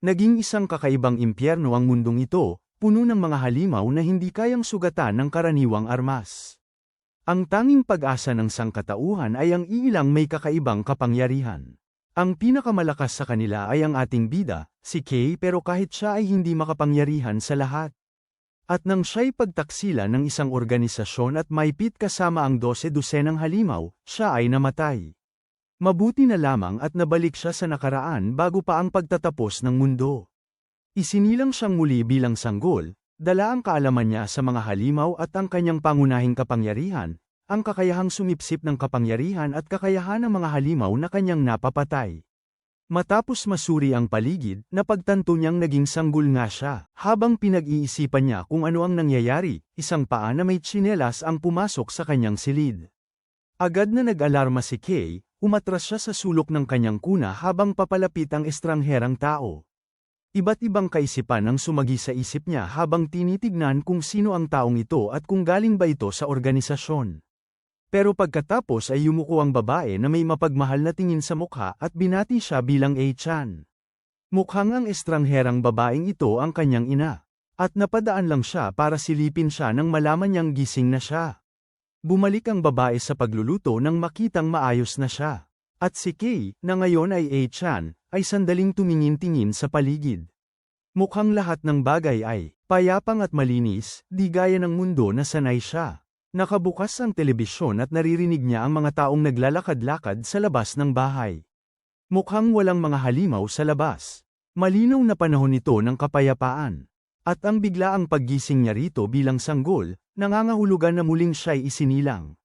Naging isang kakaibang impyerno ang mundong ito, puno ng mga halimaw na hindi kayang sugatan ng karaniwang armas. Ang tanging pag-asa ng sangkatauhan ay ang iilang may kakaibang kapangyarihan. Ang pinakamalakas sa kanila ay ang ating bida, si Kay, pero kahit siya ay hindi makapangyarihan sa lahat. At nang siya'y pagtaksila ng isang organisasyon at maipit kasama ang 12 dosenang halimaw, siya ay namatay. Mabuti na lamang at nabalik siya sa nakaraan bago pa ang pagtatapos ng mundo. Isinilang siyang muli bilang sanggol, dala ang kaalaman niya sa mga halimaw at ang kanyang pangunahing kapangyarihan, ang kakayahang sumipsip ng kapangyarihan at kakayahan ng mga halimaw na kanyang napapatay. Matapos masuri ang paligid, napagtanto niyang naging sanggol nga siya. Habang pinag-iisipan niya kung ano ang nangyayari, isang paa na may tsinelas ang pumasok sa kanyang silid. Agad na nag-alarma si Kay, umatras siya sa sulok ng kanyang kuna habang papalapit ang estrangherang tao. Iba't ibang kaisipan ang sumagi sa isip niya habang tinitignan kung sino ang taong ito at kung galing ba ito sa organisasyon. Pero pagkatapos ay yumuko ang babae na may mapagmahal na tingin sa mukha at binati siya bilang A-chan. Mukhang ang estrangherang babaeng ito ang kanyang ina. At napadaan lang siya para silipin siya nang malaman niyang gising na siya. Bumalik ang babae sa pagluluto nang makitang maayos na siya. At si Kay, na ngayon ay A-chan, ay sandaling tumingin-tingin sa paligid. Mukhang lahat ng bagay ay payapang at malinis, di gaya ng mundo na sanay siya. Nakabukas ang telebisyon at naririnig niya ang mga taong naglalakad-lakad sa labas ng bahay. Mukhang walang mga halimaw sa labas. Malinaw na panahon ito ng kapayapaan. At ang biglaang paggising niya rito bilang sanggol, nangangahulugan na muling siya'y isinilang.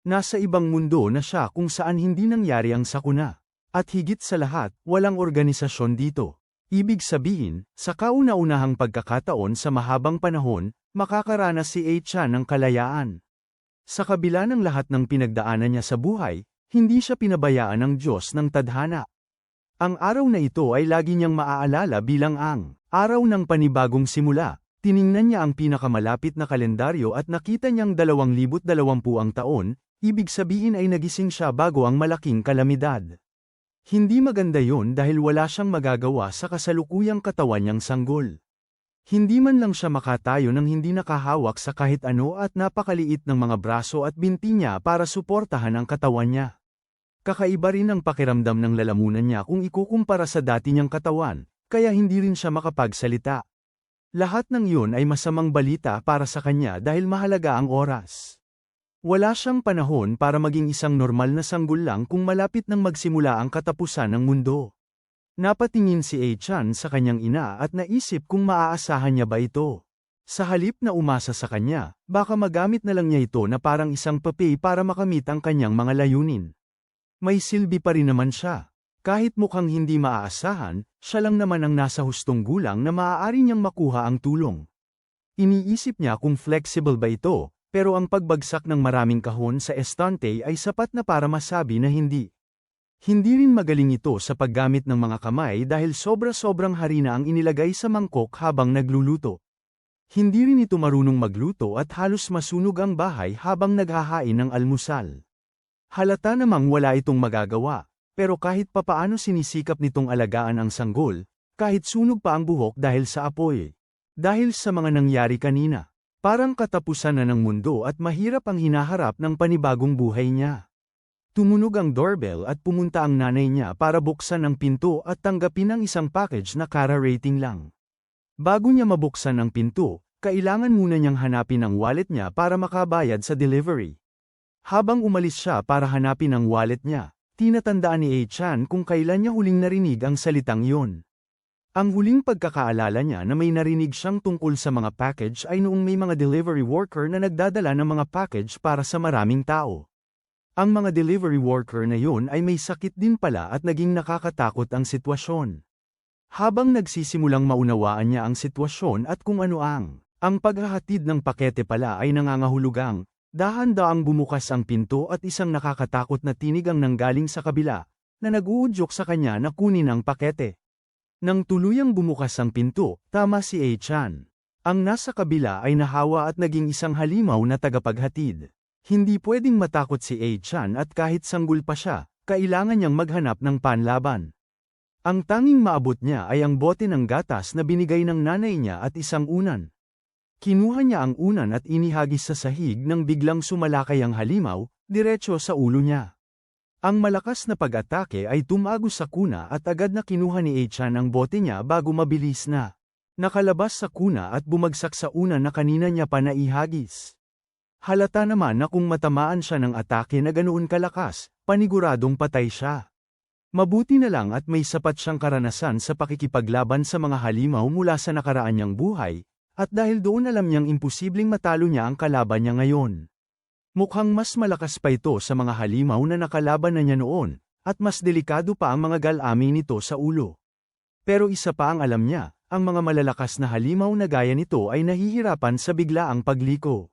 Nasa ibang mundo na siya kung saan hindi nangyari ang sakuna. At higit sa lahat, walang organisasyon dito. Ibig sabihin, sa kauna-unahang pagkakataon sa mahabang panahon, makakaranas si A-chan ng kalayaan. Sa kabila ng lahat ng pinagdaanan niya sa buhay, hindi siya pinabayaan ng Diyos ng tadhana. Ang araw na ito ay lagi niyang maaalala bilang ang araw ng panibagong simula. Tiningnan niya ang pinakamalapit na kalendaryo at nakita niyang 2020 ang taon, ibig sabihin ay nagising siya bago ang malaking kalamidad. Hindi maganda yon dahil wala siyang magagawa sa kasalukuyang katawan niyang sanggol. Hindi man lang siya makatayo nang hindi nakahawak sa kahit ano at napakaliit ng mga braso at binti niya para suportahan ang katawan niya. Kakaiba rin ang pakiramdam ng lalamunan niya kung ikukumpara sa dati niyang katawan, kaya hindi rin siya makapagsalita. Lahat ng iyon ay masamang balita para sa kanya dahil mahalaga ang oras. Wala siyang panahon para maging isang normal na sanggol lang kung malapit nang magsimula ang katapusan ng mundo. Napatingin si A-chan sa kanyang ina at naisip kung maaasahan niya ba ito. Sa halip na umasa sa kanya, baka magamit na lang niya ito na parang isang papi para makamit ang kanyang mga layunin. May silbi pa rin naman siya. Kahit mukhang hindi maaasahan, siya lang naman ang nasa hustong gulang na maaari niyang makuha ang tulong. Iniisip niya kung flexible ba ito, pero ang pagbagsak ng maraming kahon sa estante ay sapat na para masabi na hindi. Hindi rin magaling ito sa paggamit ng mga kamay dahil sobra-sobrang harina ang inilagay sa mangkok habang nagluluto. Hindi rin ito marunong magluto at halos masunog ang bahay habang naghahain ng almusal. Halata namang wala itong magagawa, pero kahit papaano sinisikap nitong alagaan ang sanggol, kahit sunog pa ang buhok dahil sa apoy. Dahil sa mga nangyari kanina, parang katapusan na ng mundo at mahirap ang hinaharap ng panibagong buhay niya. Tumunog ang doorbell at pumunta ang nanay niya para buksan ang pinto at tanggapin ang isang package na kara rating lang. Bago niya mabuksan ang pinto, kailangan muna niyang hanapin ang wallet niya para makabayad sa delivery. Habang umalis siya para hanapin ang wallet niya, tinatandaan ni A-chan kung kailan niya huling narinig ang salitang iyon. Ang huling pagkakaalala niya na may narinig siyang tungkol sa mga package ay noong may mga delivery worker na nagdadala ng mga package para sa maraming tao. Ang mga delivery worker na yun ay may sakit din pala at naging nakakatakot ang sitwasyon. Habang nagsisimulang maunawaan niya ang sitwasyon at kung ano ang paghahatid ng pakete pala ay nangangahulugang, dahan-daang bumukas ang pinto at isang nakakatakot na tinig ang nanggaling sa kabila, na nag-uudyok sa kanya na kunin ang pakete. Nang tuluyang bumukas ang pinto, tama si A-chan. Ang nasa kabila ay nahawa at naging isang halimaw na tagapaghatid. Hindi pwedeng matakot si A-chan at kahit sanggol pa siya, kailangan niyang maghanap ng panlaban. Ang tanging maabot niya ay ang bote ng gatas na binigay ng nanay niya at isang unan. Kinuha niya ang unan at inihagis sa sahig nang biglang sumalakay ang halimaw, diretso sa ulo niya. Ang malakas na pag-atake ay tumagos sa kuna at agad na kinuha ni Achan ang bote niya bago mabilis na nakalabas sa kuna at bumagsak sa unan na kanina niya pa naihagis. Halata naman na kung matamaan siya ng atake na ganoon kalakas, paniguradong patay siya. Mabuti na lang at may sapat siyang karanasan sa pakikipaglaban sa mga halimaw mula sa nakaraan niyang buhay, at dahil doon alam niyang imposibleng matalo niya ang kalaban niya ngayon. Mukhang mas malakas pa ito sa mga halimaw na nakalaban na niya noon, at mas delikado pa ang mga galami nito sa ulo. Pero isa pa ang alam niya, ang mga malalakas na halimaw na gaya nito ay nahihirapan sa biglaang pagliko.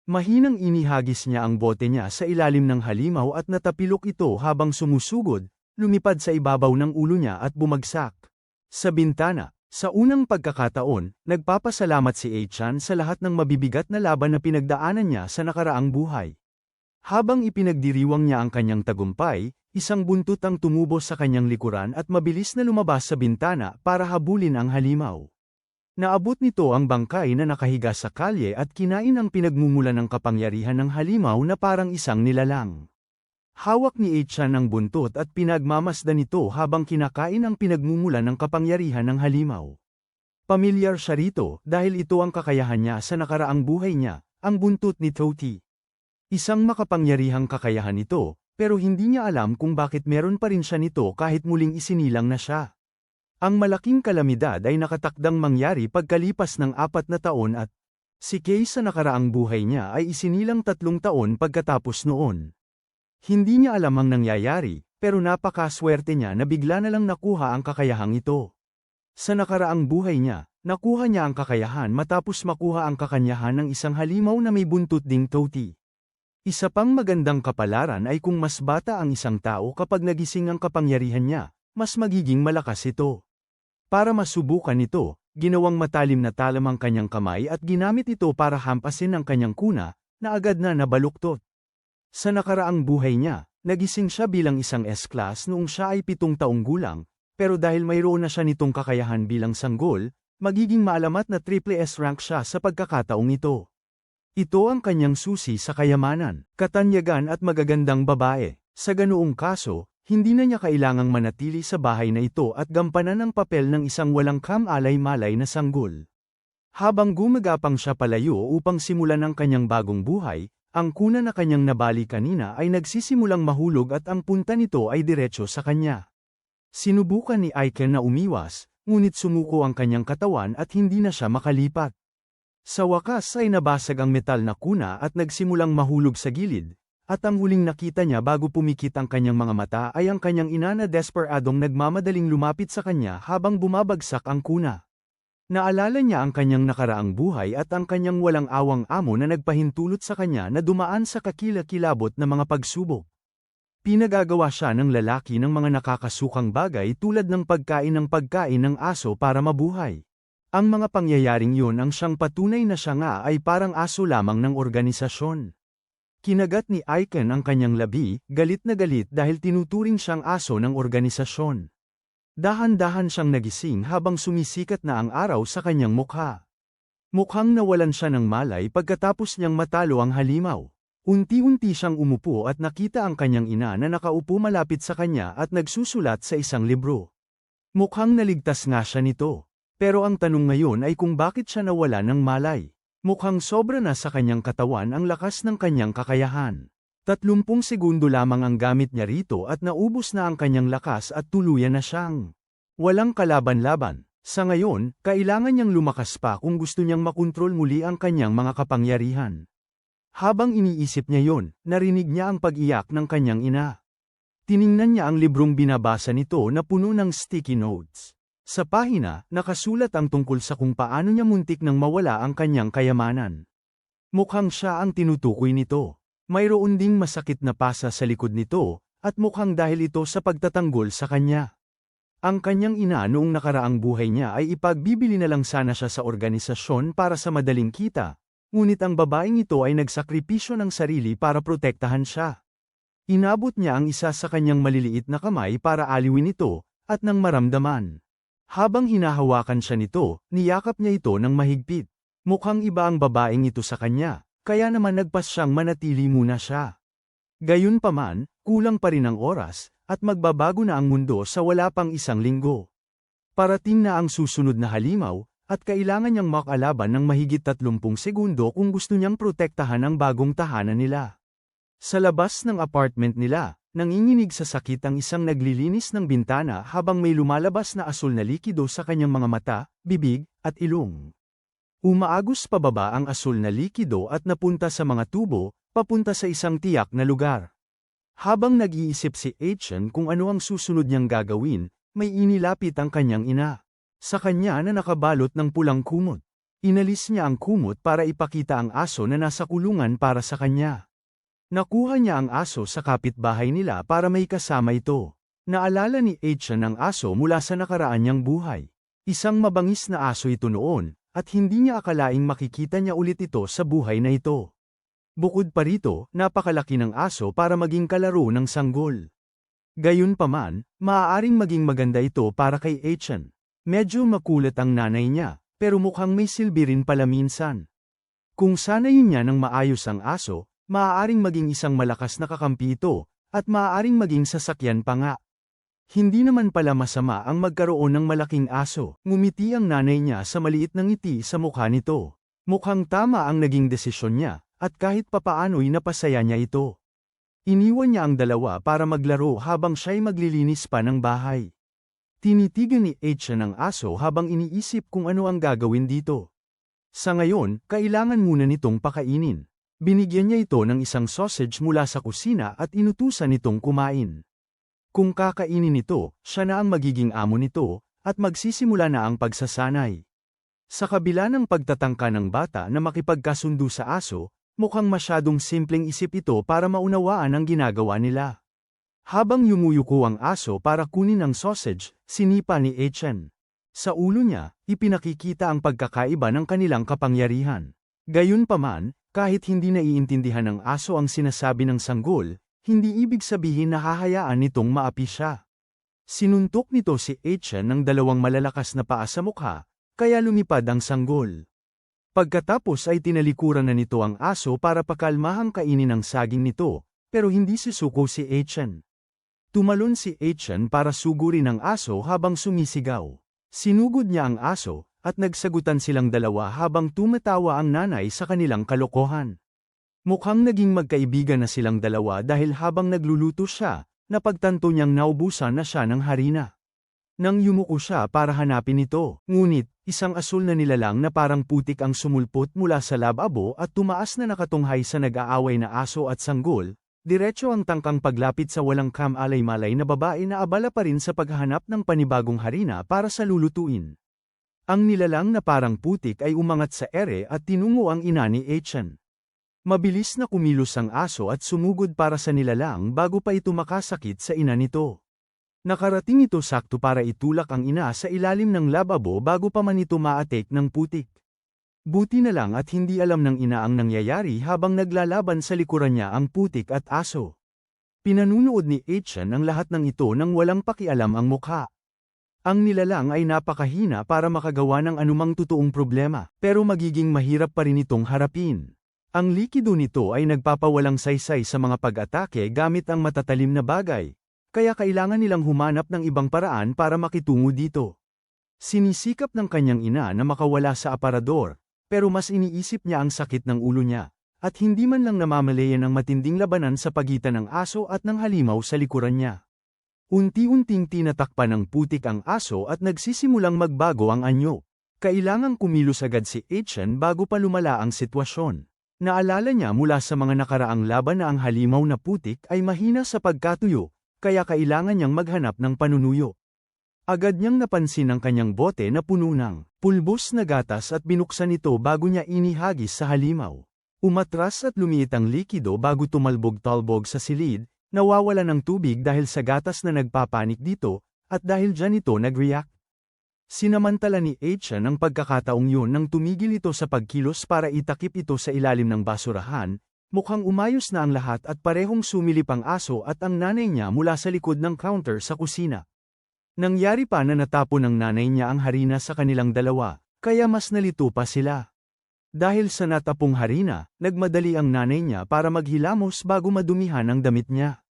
Mahinang inihagis niya ang bote niya sa ilalim ng halimaw at natapilok ito habang sumusugod, lumipad sa ibabaw ng ulo niya at bumagsak sa bintana. Sa unang pagkakataon, nagpapasalamat si Achan sa lahat ng mabibigat na laban na pinagdaanan niya sa nakaraang buhay. Habang ipinagdiriwang niya ang kanyang tagumpay, isang buntot ang tumubo sa kanyang likuran at mabilis na lumabas sa bintana para habulin ang halimaw. Naabot nito ang bangkay na nakahiga sa kalye at kinain ang pinagmumulan ng kapangyarihan ng halimaw na parang isang nilalang. Hawak ni Achan ang buntot at pinagmamasdan nito habang kinakain ang pinagmumulan ng kapangyarihan ng halimaw. Pamilyar siya rito dahil ito ang kakayahan niya sa nakaraang buhay niya, ang buntot ni Toti. Isang makapangyarihang kakayahan ito, pero hindi niya alam kung bakit meron pa rin siya nito kahit muling isinilang na siya. Ang malaking kalamidad ay nakatakdang mangyari pagkalipas ng 4 na taon at si Kay sa nakaraang buhay niya ay isinilang 3 taon pagkatapos noon. Hindi niya alam ang nangyayari, pero napakaswerte niya na bigla na lang nakuha ang kakayahang ito. Sa nakaraang buhay niya, nakuha niya ang kakayahan matapos makuha ang kakanyahan ng isang halimaw na may buntot ding Toti. Isa pang magandang kapalaran ay kung mas bata ang isang tao kapag nagising ang kapangyarihan niya, mas magiging malakas ito. Para masubukan ito, ginawang matalim na talam ang kanyang kamay at ginamit ito para hampasin ang kanyang kuna, na agad na nabaluktot. Sa nakaraang buhay niya, nagising siya bilang isang S-class noong siya ay 7 taong gulang, pero dahil mayroon na siya nitong kakayahan bilang sanggol, magiging maalamat na triple S rank siya sa pagkakataong ito. Ito ang kanyang susi sa kayamanan, katanyagan at magagandang babae. Sa ganoong kaso, hindi na niya kailangang manatili sa bahay na ito at gampanan ang papel ng isang walang kamalay-malay na sanggol. Habang gumagapang siya palayo upang simulan ang kanyang bagong buhay, ang kuna na kanyang nabali kanina ay nagsisimulang mahulog at ang punta nito ay diretso sa kanya. Sinubukan ni Aiken na umiwas, ngunit sumuko ang kanyang katawan at hindi na siya makalipat. Sa wakas ay nabasag ang metal na kuna at nagsimulang mahulog sa gilid, at ang huling nakita niya bago pumikit ang kanyang mga mata ay ang kanyang ina na desperadong nagmamadaling lumapit sa kanya habang bumabagsak ang kuna. Naalala niya ang kanyang nakaraang buhay at ang kanyang walang awang amo na nagpahintulot sa kanya na dumaan sa kakilakilabot na mga pagsubok. Pinagagawa siya ng lalaki ng mga nakakasukang bagay tulad ng pagkain ng aso para mabuhay. Ang mga pangyayaring yun ang siyang patunay na siya nga ay parang aso lamang ng organisasyon. Kinagat ni Aiken ang kanyang labi, galit na galit dahil tinuturing siyang aso ng organisasyon. Dahan-dahan siyang nagising habang sumisikat na ang araw sa kanyang mukha. Mukhang nawalan siya ng malay pagkatapos niyang matalo ang halimaw. Unti-unti siyang umupo at nakita ang kanyang ina na nakaupo malapit sa kanya at nagsusulat sa isang libro. Mukhang naligtas nga siya nito. Pero ang tanong ngayon ay kung bakit siya nawala ng malay. Mukhang sobra na sa kanyang katawan ang lakas ng kanyang kakayahan. 30 segundo lamang ang gamit niya rito at naubos na ang kanyang lakas at tuluyan na siyang walang kalaban-laban. Sa ngayon, kailangan niyang lumakas pa kung gusto niyang makontrol muli ang kanyang mga kapangyarihan. Habang iniisip niya yon, narinig niya ang pag-iyak ng kanyang ina. Tiningnan niya ang librong binabasa nito na puno ng sticky notes. Sa pahina, nakasulat ang tungkol sa kung paano niya muntik nang mawala ang kanyang kayamanan. Mukhang siya ang tinutukoy nito. Mayroon ding masakit na pasa sa likod nito, at mukhang dahil ito sa pagtatanggol sa kanya. Ang kanyang ina noong nakaraang buhay niya ay ipagbibili na lang sana siya sa organisasyon para sa madaling kita, ngunit ang babaeng ito ay nagsakripisyo ng sarili para protektahan siya. Inabot niya ang isa sa kanyang maliliit na kamay para aliwin ito, at nang maramdaman. Habang hinahawakan siya nito, niyakap niya ito ng mahigpit. Mukhang iba ang babaeng ito sa kanya, kaya naman nagpas siyang manatili muna siya. Gayunpaman, kulang pa rin ang oras, at magbabago na ang mundo sa wala pang isang linggo. Parating na ang susunod na halimaw, at kailangan niyang makalaban ng mahigit 30 segundo kung gusto niyang protektahan ang bagong tahanan nila. Sa labas ng apartment nila, nanginginig sa sakit ang isang naglilinis ng bintana habang may lumalabas na asul na likido sa kanyang mga mata, bibig, at ilong. Umaagos pababa ang asul na likido at napunta sa mga tubo, papunta sa isang tiyak na lugar. Habang nag-iisip si Achen kung ano ang susunod niyang gagawin, may inilapit ang kanyang ina. Sa kanya na nakabalot ng pulang kumot. Inalis niya ang kumot para ipakita ang aso na nasa kulungan para sa kanya. Nakuha niya ang aso sa kapitbahay nila para may kasama ito. Naalala ni Achen ang aso mula sa nakaraan niyang buhay. Isang mabangis na aso ito noon, at hindi niya akalaing makikita niya ulit ito sa buhay na ito. Bukod pa rito, napakalaki ng aso para maging kalaro ng sanggol. Gayunpaman, maaaring maging maganda ito para kay Achen. Medyo makulit ang nanay niya, pero mukhang may silbi rin pala minsan. Kung sanayin niya ng maayos ang aso, maaaring maging isang malakas na kakampi ito, at maaaring maging sasakyan pa nga. Hindi naman pala masama ang magkaroon ng malaking aso. Ngumiti ang nanay niya sa maliit na ngiti sa mukha nito. Mukhang tama ang naging desisyon niya, at kahit papaano'y napasaya niya ito. Iniwan niya ang dalawa para maglaro habang siya'y maglilinis pa ng bahay. Tinitigan ni Achen ang aso habang iniisip kung ano ang gagawin dito. Sa ngayon, kailangan muna nitong pakainin. Binigyan niya ito ng isang sausage mula sa kusina at inutusan nitong kumain. Kung kakainin nito, siya na ang magiging amo nito, at magsisimula na ang pagsasanay. Sa kabila ng pagtatangka ng bata na makipagkasundo sa aso, mukhang masyadong simpleng isip ito para maunawaan ang ginagawa nila. Habang yumuyuko ang aso para kunin ang sausage, sinipa ni Achen. Sa ulo niya, ipinakikita ang pagkakaiba ng kanilang kapangyarihan. Gayunpaman, kahit hindi naiintindihan ng aso ang sinasabi ng sanggol, hindi ibig sabihin na hahayaan nitong maapi siya. Sinuntok nito si Achen ng dalawang malalakas na paa sa mukha, kaya lumipad ang sanggol. Pagkatapos ay tinalikuran na nito ang aso para pakalmahang kainin ang saging nito, pero hindi sisuko si Achen. Tumalon si Achen para sugurin ang aso habang sumisigaw. Sinugod niya ang aso, at nagsagutan silang dalawa habang tumatawa ang nanay sa kanilang kalokohan. Mukhang naging magkaibigan na silang dalawa dahil habang nagluluto siya, napagtanto niyang naubusan na siya ng harina. Nang yumuko siya para hanapin ito, ngunit, isang asul na nilalang na parang putik ang sumulpot mula sa lababo at tumaas na nakatunghay sa nag-aaway na aso at sanggol. Diretso ang tangkang paglapit sa walang kamalay-malay na babae na abala pa rin sa paghahanap ng panibagong harina para sa lulutuin. Ang nilalang na parang putik ay umangat sa ere at tinungo ang ina ni Achen. Mabilis na kumilos ang aso at sumugod para sa nilalang bago pa ito makasakit sa ina nito. Nakarating ito sakto para itulak ang ina sa ilalim ng lababo bago pa man ito maatek ng putik. Buti na lang at hindi alam ng ina ang nangyayari habang naglalaban sa likuran niya ang putik at aso. Pinanunood ni Achen ang lahat ng ito nang walang pakialam ang mukha. Ang nilalang ay napakahina para makagawa ng anumang totoong problema, pero magiging mahirap pa rin itong harapin. Ang likido nito ay nagpapawalang saysay sa mga pag-atake gamit ang matatalim na bagay, kaya kailangan nilang humanap ng ibang paraan para makitungo dito. Sinisikap ng kanyang ina na makawala sa aparador, pero mas iniisip niya ang sakit ng ulo niya, at hindi man lang namamalayan ang matinding labanan sa pagitan ng aso at ng halimaw sa likuran niya. Unti-unting tinatakpan ng putik ang aso at nagsisimulang magbago ang anyo. Kailangang kumilos agad si Achen bago pa lumala ang sitwasyon. Naalala niya mula sa mga nakaraang laban na ang halimaw na putik ay mahina sa pagkatuyo, kaya kailangan niyang maghanap ng panunuyo. Agad niyang napansin ang kanyang bote na puno ng pulbos na gatas at binuksan ito bago niya inihagis sa halimaw. Umatras at lumiit ang likido bago tumalbog-talbog sa silid, nawawala ng tubig dahil sa gatas na nagpapanik dito, at dahil dyan ito nag-react. Sinamantala ni Achen ang pagkakataong yun nang tumigil ito sa pagkilos para itakip ito sa ilalim ng basurahan, mukhang umayos na ang lahat at parehong sumilip ang aso at ang nanay niya mula sa likod ng counter sa kusina. Nangyari pa na natapon ng nanay niya ang harina sa kanilang dalawa, kaya mas nalito pa sila. Dahil sa natapong harina, nagmadali ang nanay niya para maghilamos bago madumihan ang damit niya.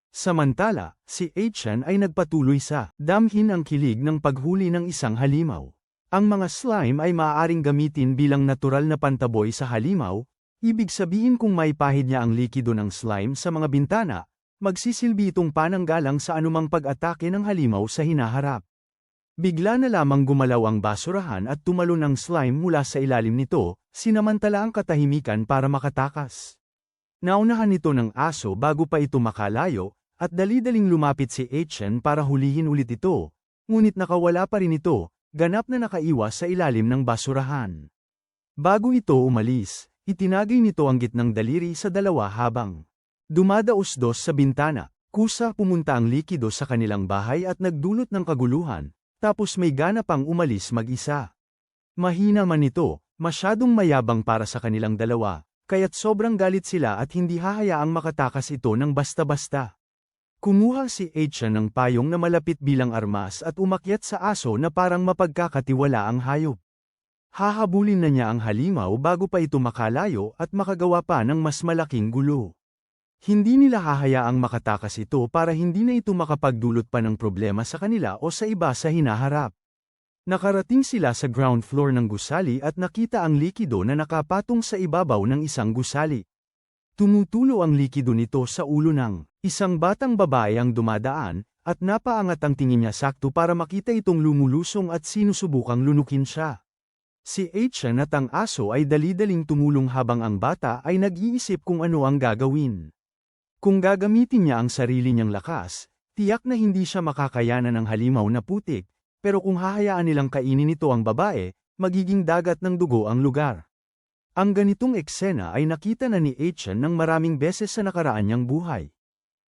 Samantala, si Achan ay nagpatuloy sa damhin ang kilig ng paghuli ng isang halimaw. Ang mga slime ay maaaring gamitin bilang natural na pantaboy sa halimaw, ibig sabihin kung maipahid niya ang likido ng slime sa mga bintana, magsisilbi itong pananggalang sa anumang pag-atake ng halimaw sa hinaharap. Bigla na lamang gumalaw ang basurahan at tumalon ang slime mula sa ilalim nito, sinamantala ang katahimikan para makatakas. Naunahan nito ng aso bago pa ito makalayo, at dali-daling lumapit si Achan para hulihin ulit ito, ngunit nakawala pa rin ito, ganap na nakaiwas sa ilalim ng basurahan. Bago ito umalis, itinagay nito ang gitnang daliri sa dalawa habang dumadaos-dos sa bintana. Kusa pumunta ang likido sa kanilang bahay at nagdulot ng kaguluhan, tapos may gana pang umalis mag-isa. Mahina man ito, masyadong mayabang para sa kanilang dalawa, kaya't sobrang galit sila at hindi hahayaang makatakas ito ng basta-basta. Kumuha si Achan ng payong na malapit bilang armas at umakyat sa aso na parang mapagkakatiwala ang hayop. Hahabulin na niya ang halimaw bago pa ito makalayo at makagawa pa ng mas malaking gulo. Hindi nila hahayaang makatakas ito para hindi na ito makapagdulot pa ng problema sa kanila o sa iba sa hinaharap. Nakarating sila sa ground floor ng gusali at nakita ang likido na nakapatong sa ibabaw ng isang gusali. Tumutulo ang likido nito sa ulo ng isang batang babae ang dumadaan, at napaangat ang tingin niya sakto para makita itong lumulusong at sinusubukang lunukin siya. Si Achan at ang aso ay dali-daling tumulong habang ang bata ay nag-iisip kung ano ang gagawin. Kung gagamitin niya ang sarili niyang lakas, tiyak na hindi siya makakayanan ng halimaw na putik, pero kung hahayaan nilang kainin ito ang babae, magiging dagat ng dugo ang lugar. Ang ganitong eksena ay nakita na ni Achan ng maraming beses sa nakaraan niyang buhay.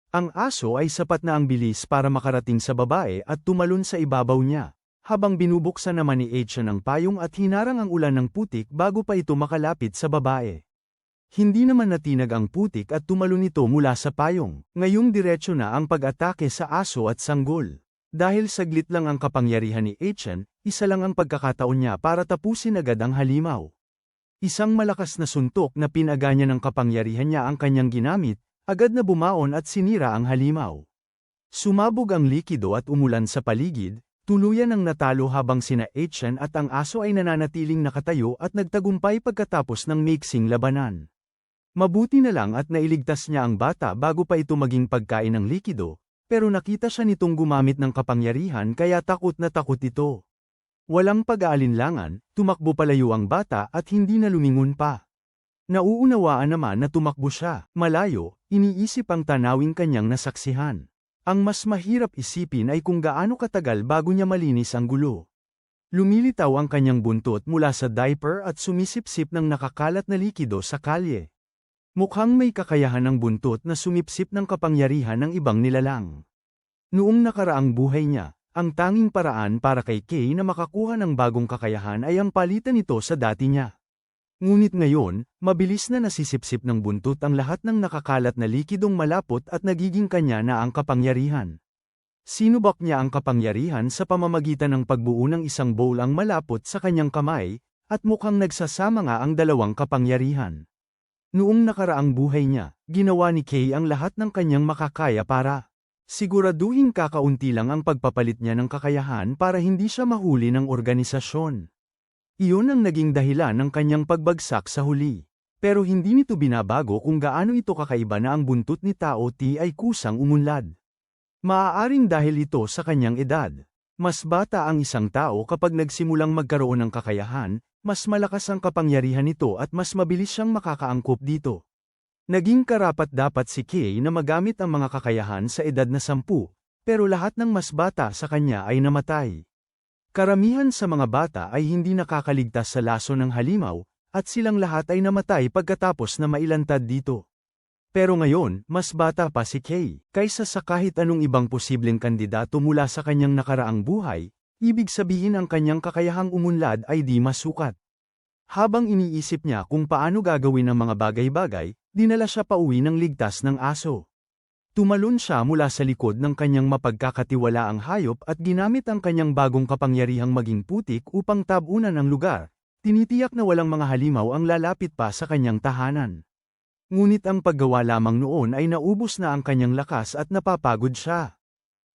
Ang aso ay sapat na ang bilis para makarating sa babae at tumalon sa ibabaw niya, habang binubuksan naman ni Achan ang payong at hinarang ang ulan ng putik bago pa ito makalapit sa babae. Hindi naman natinag ang putik at tumalon ito mula sa payong, ngayong diretso na ang pag-atake sa aso at sanggol. Dahil saglit lang ang kapangyarihan ni Achan, isa lang ang pagkakataon niya para tapusin agad ang halimaw. Isang malakas na suntok na pinaganya ng kapangyarihan niya ang kanyang ginamit, agad na bumaon at sinira ang halimaw. Sumabog ang likido at umulan sa paligid, tuluyan ang natalo habang sina Achan at ang aso ay nananatiling nakatayo at nagtagumpay pagkatapos ng maiksing labanan. Mabuti na lang at nailigtas niya ang bata bago pa ito maging pagkain ng likido, pero nakita siya nitong gumamit ng kapangyarihan kaya takot na takot ito. Walang pag-aalinlangan, tumakbo palayo ang bata at hindi na lumingon pa. Nauunawaan naman na tumakbo siya, malayo, iniisip ang tanawing kanyang nasaksihan. Ang mas mahirap isipin ay kung gaano katagal bago niya malinis ang gulo. Lumilitaw ang kanyang buntot mula sa diaper at sumisipsip ng nakakalat na likido sa kalye. Mukhang may kakayahan ng buntot na sumipsip ng kapangyarihan ng ibang nilalang. Noong nakaraang buhay niya, ang tanging paraan para kay Kay na makakuha ng bagong kakayahan ay ang palitan nito sa dati niya. Ngunit ngayon, mabilis na nasisipsip ng buntot ang lahat ng nakakalat na likidong malapot at nagiging kanya na ang kapangyarihan. Sinubak niya ang kapangyarihan sa pamamagitan ng pagbuo ng isang bowl ang malapot sa kanyang kamay, at mukhang nagsasama nga ang dalawang kapangyarihan. Noong nakaraang buhay niya, ginawa ni Kay ang lahat ng kanyang makakaya para siguraduhin kakaunti lang ang pagpapalit niya ng kakayahan para hindi siya mahuli ng organisasyon. Iyon ang naging dahilan ng kanyang pagbagsak sa huli. Pero hindi nito binabago kung gaano ito kakaiba na ang buntot ni Tao T ay kusang umunlad. Maaaring dahil ito sa kanyang edad. Mas bata ang isang tao kapag nagsimulang magkaroon ng kakayahan, mas malakas ang kapangyarihan nito at mas mabilis siyang makakaangkop dito. Naging karapat-dapat si Kay na magamit ang mga kakayahan sa edad na 10, pero lahat ng mas bata sa kanya ay namatay. Karamihan sa mga bata ay hindi nakakaligtas sa laso ng halimaw, at silang lahat ay namatay pagkatapos na mailantad dito. Pero ngayon, mas bata pa si Kay, kaysa sa kahit anong ibang posibleng kandidato mula sa kanyang nakaraang buhay, ibig sabihin ang kanyang kakayahang umunlad ay di masukat. Habang iniisip niya kung paano gagawin ang mga bagay-bagay, dinala siya pauwi ng ligtas ng aso. Tumalon siya mula sa likod ng kanyang mapagkakatiwalaang hayop at ginamit ang kanyang bagong kapangyarihang maging putik upang tabunan ang lugar. Tinitiyak na walang mga halimaw ang lalapit pa sa kanyang tahanan. Ngunit ang paggawa lamang noon ay naubos na ang kanyang lakas at napapagod siya.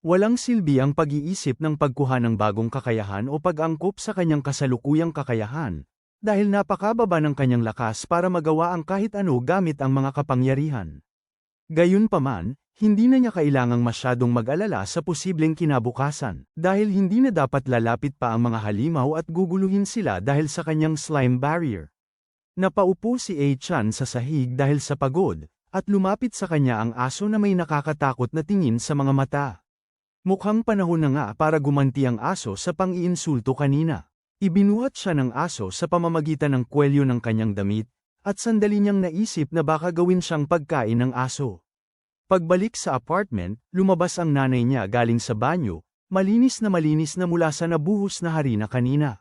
Walang silbi ang pag-iisip ng pagkuha ng bagong kakayahan o pag-angkop sa kanyang kasalukuyang kakayahan, dahil napakababa ng kanyang lakas para magawa ang kahit ano gamit ang mga kapangyarihan. Gayunpaman, hindi na niya kailangang masyadong mag-alala sa posibleng kinabukasan, dahil hindi na dapat lalapit pa ang mga halimaw at guguluhin sila dahil sa kanyang slime barrier. Napaupo si A-chan sa sahig dahil sa pagod, at lumapit sa kanya ang aso na may nakakatakot na tingin sa mga mata. Mukhang panahon na nga para gumanti ang aso sa pang-iinsulto kanina. Ibinuhat siya ng aso sa pamamagitan ng kwelyo ng kanyang damit, at sandali niyang naisip na baka gawin siyang pagkain ng aso. Pagbalik sa apartment, lumabas ang nanay niya galing sa banyo, malinis na mula sa nabuhos na harina kanina.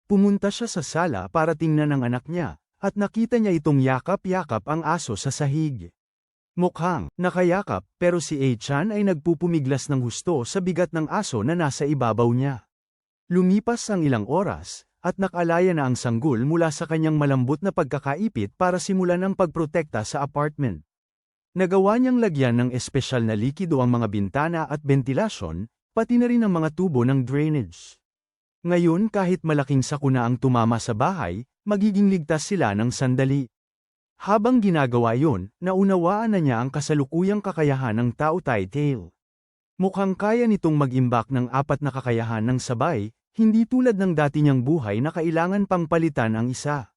Pumunta siya sa sala para tingnan ang anak niya, at nakita niya itong yakap-yakap ang aso sa sahig. Mukhang nakayakap, pero si A-chan ay nagpupumiglas ng husto sa bigat ng aso na nasa ibabaw niya. Lumipas ang ilang oras, at nakalaya na ang sanggol mula sa kanyang malambot na pagkakaipit para simulan ang pagprotekta sa apartment. Nagawa niyang lagyan ng espesyal na likido ang mga bintana at ventilasyon, pati na rin ang mga tubo ng drainage. Ngayon kahit malaking sakuna ang tumama sa bahay, magiging ligtas sila ng sandali. Habang ginagawa yon, naunawaan na niya ang kasalukuyang kakayahan ng Tao Tai Tail. Mukhang kaya nitong mag-imbak ng 4 na kakayahan ng sabay, hindi tulad ng dati niyang buhay na kailangan pang palitan ang isa.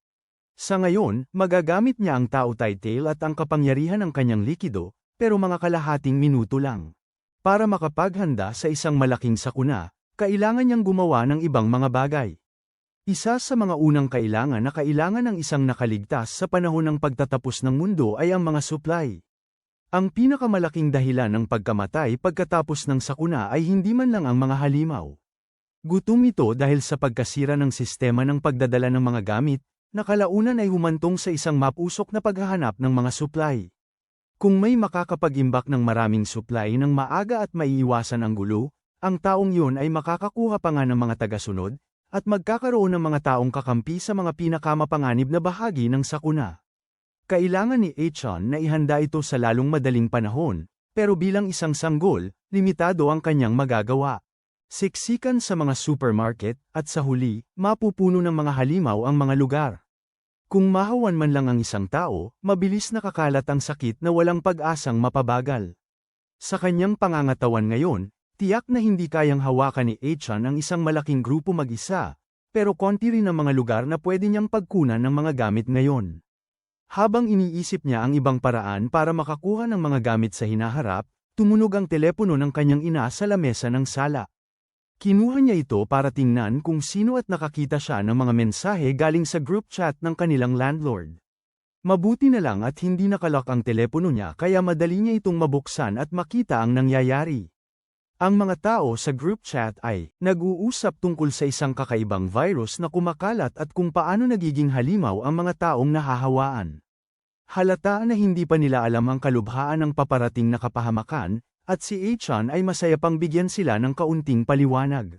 Sa ngayon, magagamit niya ang Tao Tai Tail at ang kapangyarihan ng kanyang likido, pero mga kalahating minuto lang. Para makapaghanda sa isang malaking sakuna, kailangan niyang gumawa ng ibang mga bagay. Isa sa mga unang kailangan na kailangan ng isang nakaligtas sa panahon ng pagtatapos ng mundo ay ang mga supply. Ang pinakamalaking dahilan ng pagkamatay pagkatapos ng sakuna ay hindi man lang ang mga halimaw. Gutom ito dahil sa pagkasira ng sistema ng pagdadala ng mga gamit, na kalaunan ay humantong sa isang mapusok na paghahanap ng mga supply. Kung may makakapag-imbak ng maraming supply ng maaga at maiiwasan ang gulo, ang taong yun ay makakakuha pa nga ng mga tagasunod, at magkakaroon ng mga taong kakampi sa mga pinakamapanganib na bahagi ng sakuna. Kailangan ni A-chan na ihanda ito sa lalong madaling panahon, pero bilang isang sanggol, limitado ang kanyang magagawa. Siksikan sa mga supermarket, at sa huli, mapupuno ng mga halimaw ang mga lugar. Kung mahawan man lang ang isang tao, mabilis nakakalat ang sakit na walang pag-asang mapabagal. Sa kanyang pangangatawan ngayon, tiyak na hindi kayang hawakan ni A-chan ang isang malaking grupo mag-isa, pero konti rin ang mga lugar na pwede niyang pagkunan ng mga gamit ngayon. Habang iniisip niya ang ibang paraan para makakuha ng mga gamit sa hinaharap, tumunog ang telepono ng kanyang ina sa lamesa ng sala. Kinuha niya ito para tingnan kung sino at nakakita siya ng mga mensahe galing sa group chat ng kanilang landlord. Mabuti na lang at hindi nakalock ang telepono niya kaya madali niya itong mabuksan at makita ang nangyayari. Ang mga tao sa group chat ay nag-uusap tungkol sa isang kakaibang virus na kumakalat at kung paano nagiging halimaw ang mga taong nahahawaan. Halata na hindi pa nila alam ang kalubhaan ng paparating na kapahamakan, at si A-chan ay masaya pang bigyan sila ng kaunting paliwanag.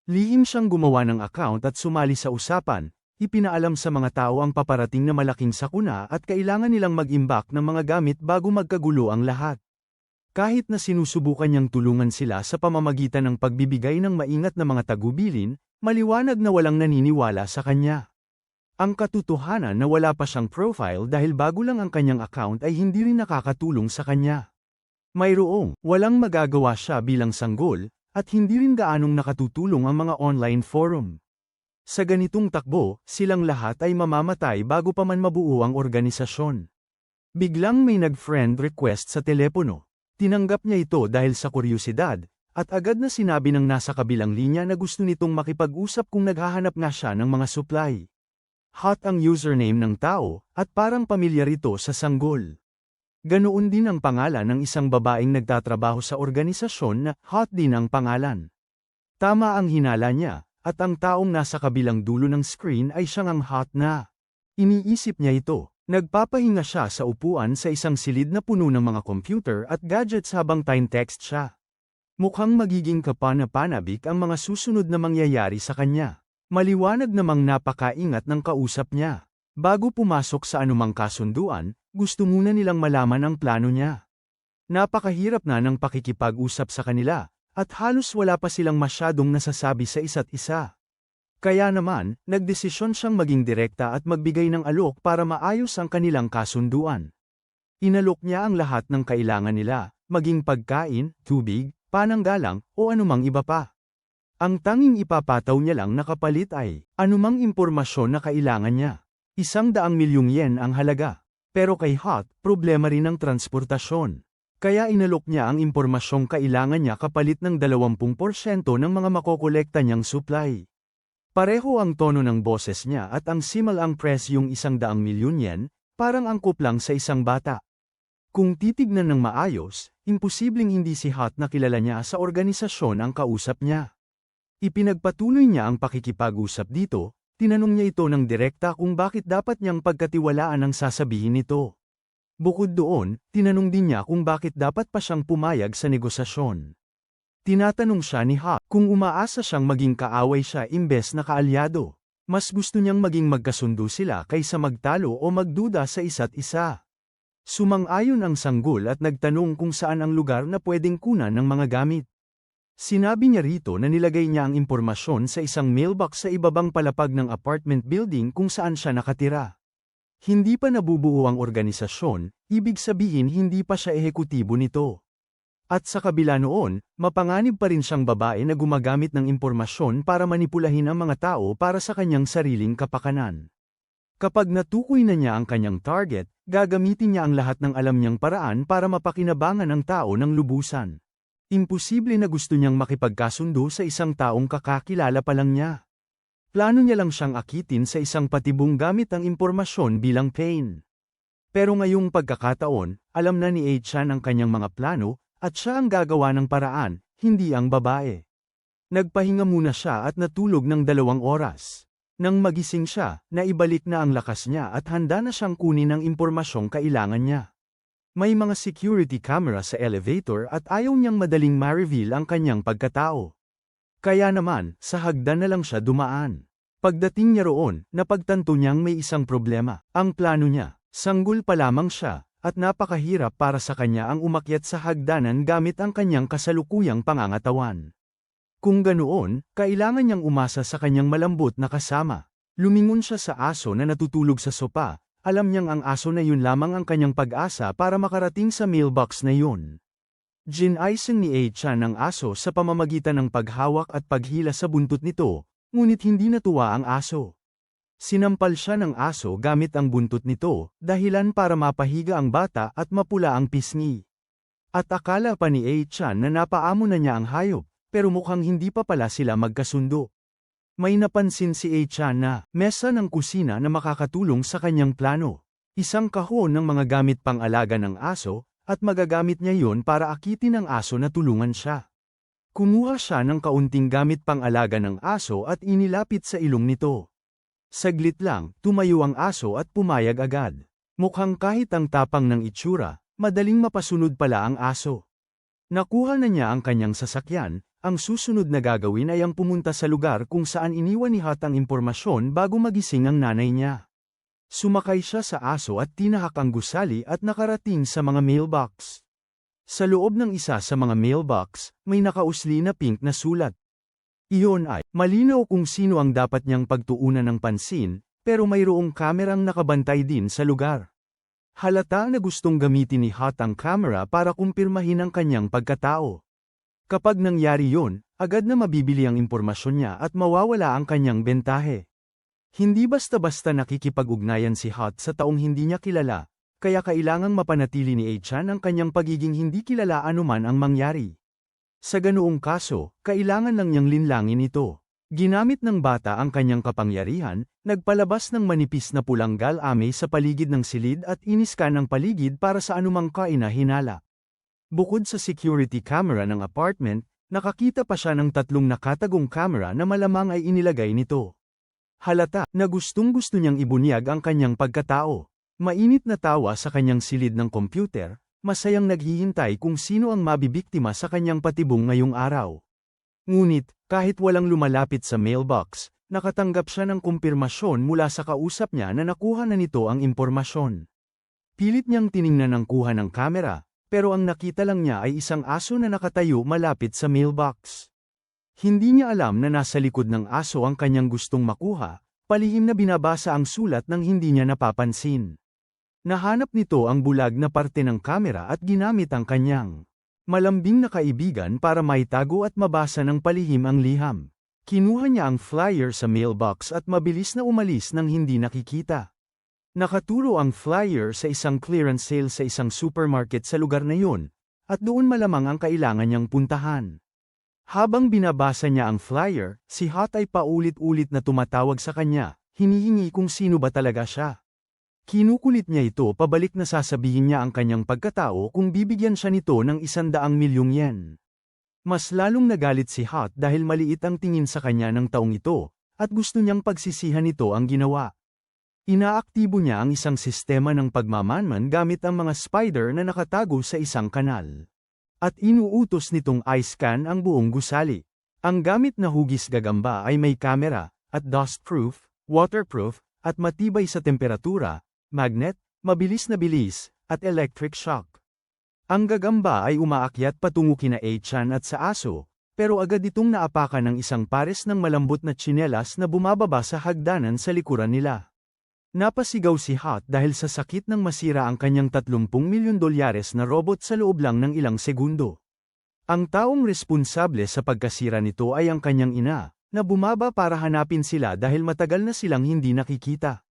Lihim siyang gumawa ng account at sumali sa usapan, ipinaalam sa mga tao ang paparating na malaking sakuna at kailangan nilang mag-imbak ng mga gamit bago magkagulo ang lahat. Kahit na sinusubukan niyang tulungan sila sa pamamagitan ng pagbibigay ng maingat na mga tagubilin, maliwanag na walang naniniwala sa kanya. Ang katotohanan na wala pa siyang profile dahil bago lang ang kanyang account ay hindi rin nakakatulong sa kanya. Mayroong walang magagawa siya bilang sanggol, at hindi rin gaanong nakatutulong ang mga online forum. Sa ganitong takbo, silang lahat ay mamamatay bago pa man mabuo ang organisasyon. Biglang may nag-friend request sa telepono. Tinanggap niya ito dahil sa kuryosidad, at agad na sinabi ng nasa kabilang linya na gusto nitong makipag-usap kung naghahanap nga siya ng mga supply. Hot ang username ng tao, at parang pamilyar ito sa sanggol. Ganoon din ang pangalan ng isang babaeng nagtatrabaho sa organisasyon na Hot din ang pangalan. Tama ang hinala niya, at ang taong nasa kabilang dulo ng screen ay siyang ang Hot na. Iniisip niya ito, Nagpapahinga siya sa upuan sa isang silid na puno ng mga computer at gadgets habang time-text siya. Mukhang magiging kapana-panabik ang mga susunod na mangyayari sa kanya. Maliwanag namang napakaingat ng kausap niya. Bago pumasok sa anumang kasunduan, gusto muna nilang malaman ang plano niya. Napakahirap na ng pakikipag-usap sa kanila, at halos wala pa silang masyadong nasasabi sa isa't isa. Kaya naman, nagdesisyon siyang maging direkta at magbigay ng alok para maayos ang kanilang kasunduan. Inalok niya ang lahat ng kailangan nila, maging pagkain, tubig, pananggalang, o anumang iba pa. Ang tanging ipapataw niya lang na kapalit ay, anumang impormasyon na kailangan niya. 100,000,000 yen ang halaga. Pero kay Hot, problema rin ang transportasyon. Kaya inalok niya ang impormasyong kailangan niya kapalit ng 20% ng mga makokolekta niyang supply. Pareho ang tono ng boses niya at ang simal ang presyong 100,000,000 yen, parang angkop lang sa isang bata. Kung titignan ng maayos, imposibleng hindi si Hot na kilala niya sa organisasyon ang kausap niya. Ipinagpatuloy niya ang pakikipag-usap dito, tinanong niya ito ng direkta kung bakit dapat niyang pagkatiwalaan ang sasabihin nito. Bukod doon, tinanong din niya kung bakit dapat pa siyang pumayag sa negosasyon. Tinatanong siya ni Hot kung umaasa siyang maging kaaway siya imbes na kaalyado. Mas gusto niyang maging magkasundo sila kaysa magtalo o magduda sa isa't isa. Sumang-ayon ang sanggol at nagtanong kung saan ang lugar na pwedeng kunan ng mga gamit. Sinabi niya rito na nilagay niya ang impormasyon sa isang mailbox sa ibabang palapag ng apartment building kung saan siya nakatira. Hindi pa nabubuo ang organisasyon, ibig sabihin hindi pa siya ehekutibo nito. At sa kabila noon, mapanganib pa rin siyang babae na gumagamit ng impormasyon para manipulahin ang mga tao para sa kanyang sariling kapakanan. Kapag natukoy na niya ang kanyang target, gagamitin niya ang lahat ng alam niyang paraan para mapakinabangan ang tao ng lubusan. Imposible na gusto niyang makipagkasundo sa isang taong kakakilala pa lang niya. Plano niya lang siyang akitin sa isang patibong gamit ang impormasyon bilang pain. Pero ngayong pagkakataon, alam na ni A-chan ang kanyang mga plano, at siya ang gagawa ng paraan, hindi ang babae. Nagpahinga muna siya at natulog ng 2 oras. Nang magising siya, naibalik na ang lakas niya at handa na siyang kunin ang impormasyong kailangan niya. May mga security camera sa elevator at ayaw niyang madaling ma-reveal ang kanyang pagkatao. Kaya naman, sa hagdan na lang siya dumaan. Pagdating niya roon, napagtanto niyang may isang problema. Ang plano niya, sanggol pa lamang siya, at napakahirap para sa kanya ang umakyat sa hagdanan gamit ang kanyang kasalukuyang pangangatawan. Kung ganoon, kailangan niyang umasa sa kanyang malambot na kasama. Lumingon siya sa aso na natutulog sa sopa, alam niyang ang aso na yun lamang ang kanyang pag-asa para makarating sa mailbox na yun. Ginaysan ni A-chan ang aso sa pamamagitan ng paghawak at paghila sa buntot nito, ngunit hindi natuwa ang aso. Sinampal siya ng aso gamit ang buntot nito, dahilan para mapahiga ang bata at mapula ang pisngi. At akala pa ni A-chan na napaamo na niya ang hayop, pero mukhang hindi pa pala sila magkasundo. May napansin si A-chan na mesa ng kusina na makakatulong sa kanyang plano. Isang kahon ng mga gamit pang-alaga ng aso, at magagamit niya yon para akitin ang aso na tulungan siya. Kumuha siya ng kaunting gamit pang-alaga ng aso at inilapit sa ilong nito. Saglit lang, tumayo ang aso at pumayag agad. Mukhang kahit ang tapang ng itsura, madaling mapasunod pala ang aso. Nakuha na niya ang kanyang sasakyan, ang susunod na gagawin ay ang pumunta sa lugar kung saan iniwan ni Hot ang impormasyon bago magising ang nanay niya. Sumakay siya sa aso at tinahak ang gusali at nakarating sa mga mailbox. Sa loob ng isa sa mga mailbox, may nakausli na pink na sulat. Iyon ay, malinaw kung sino ang dapat niyang pagtuunan ng pansin, pero mayroong kamerang nakabantay din sa lugar. Halata na gustong gamitin ni Hot ang camera para kumpirmahin ang kanyang pagkatao. Kapag nangyari yon, agad na mabibili ang impormasyon niya at mawawala ang kanyang bentahe. Hindi basta-basta nakikipag-ugnayan si Hot sa taong hindi niya kilala, kaya kailangang mapanatili ni A-chan ang kanyang pagiging hindi kilala anuman ang mangyari. Sa ganoong kaso, kailangan lang niyang linlangin ito. Ginamit ng bata ang kanyang kapangyarihan, nagpalabas ng manipis na pulang gal-ame sa paligid ng silid at iniskan ang paligid para sa anumang kaina-hinala. Bukod sa security camera ng apartment, nakakita pa siya ng 3 nakatagong camera na malamang ay inilagay nito. Halata na gustong-gusto niyang ibunyag ang kanyang pagkatao. Mainit na tawa sa kanyang silid ng computer, masayang naghihintay kung sino ang mabibiktima sa kanyang patibong ngayong araw. Ngunit, kahit walang lumalapit sa mailbox, nakatanggap siya ng kumpirmasyon mula sa kausap niya na nakuha na nito ang impormasyon. Pilit niyang tiningnan ang kuha ng kamera, pero ang nakita lang niya ay isang aso na nakatayo malapit sa mailbox. Hindi niya alam na nasa likod ng aso ang kanyang gustong makuha, palihim na binabasa ang sulat nang hindi niya napapansin. Nahanap nito ang bulag na parte ng kamera at ginamit ang kanyang malambing na kaibigan para maitago at mabasa ng palihim ang liham. Kinuha niya ang flyer sa mailbox at mabilis na umalis nang hindi nakikita. Nakaturo ang flyer sa isang clearance sale sa isang supermarket sa lugar na yun, at doon malamang ang kailangan niyang puntahan. Habang binabasa niya ang flyer, si Hot ay paulit-ulit na tumatawag sa kanya, hinihingi kung sino ba talaga siya. Kinukulit niya ito pabalik na sasabihin niya ang kanyang pagkatao kung bibigyan siya nito ng 100 milyong yen. Mas lalong nagalit si Hot dahil maliit ang tingin sa kanya ng taong ito, at gusto niyang pagsisihan nito ang ginawa. Inaaktibo niya ang isang sistema ng pagmamanman gamit ang mga spider na nakatago sa isang kanal. At inuutos nitong i-scan ang buong gusali. Ang gamit na hugis gagamba ay may kamera, at dust-proof, waterproof, at matibay sa temperatura, magnet, mabilis na bilis, at electric shock. Ang gagamba ay umaakyat patungo kina A-chan at sa aso, pero agad itong naapakan ng isang pares ng malambot na tsinelas na bumababa sa hagdanan sa likuran nila. Napasigaw si Hot dahil sa sakit nang masira ang kanyang 30 milyon dolyares na robot sa loob lang ng ilang segundo. Ang taong responsable sa pagkasira nito ay ang kanyang ina, na bumaba para hanapin sila dahil matagal na silang hindi nakikita.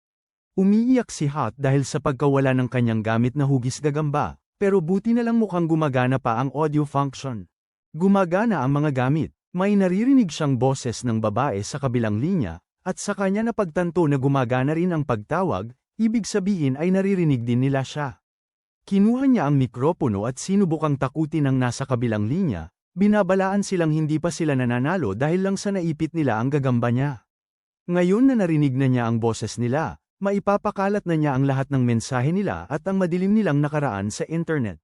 Umiiyak si Hot dahil sa pagkawala ng kanyang gamit na hugis gagamba, pero buti na lang mukhang gumagana pa ang audio function. Gumagana ang mga gamit, may naririnig siyang boses ng babae sa kabilang linya, at sa kanya napagtanto na gumagana rin ang pagtawag, ibig sabihin ay naririnig din nila siya. Kinuha niya ang mikropono at sinubukang takutin ang nasa kabilang linya, binabalaan silang hindi pa sila nananalo dahil lang sa naipit nila ang gagamba niya. Ngayon na narinig na niya ang boses nila, maipapakalat na niya ang lahat ng mensahe nila at ang madilim nilang nakaraan sa internet.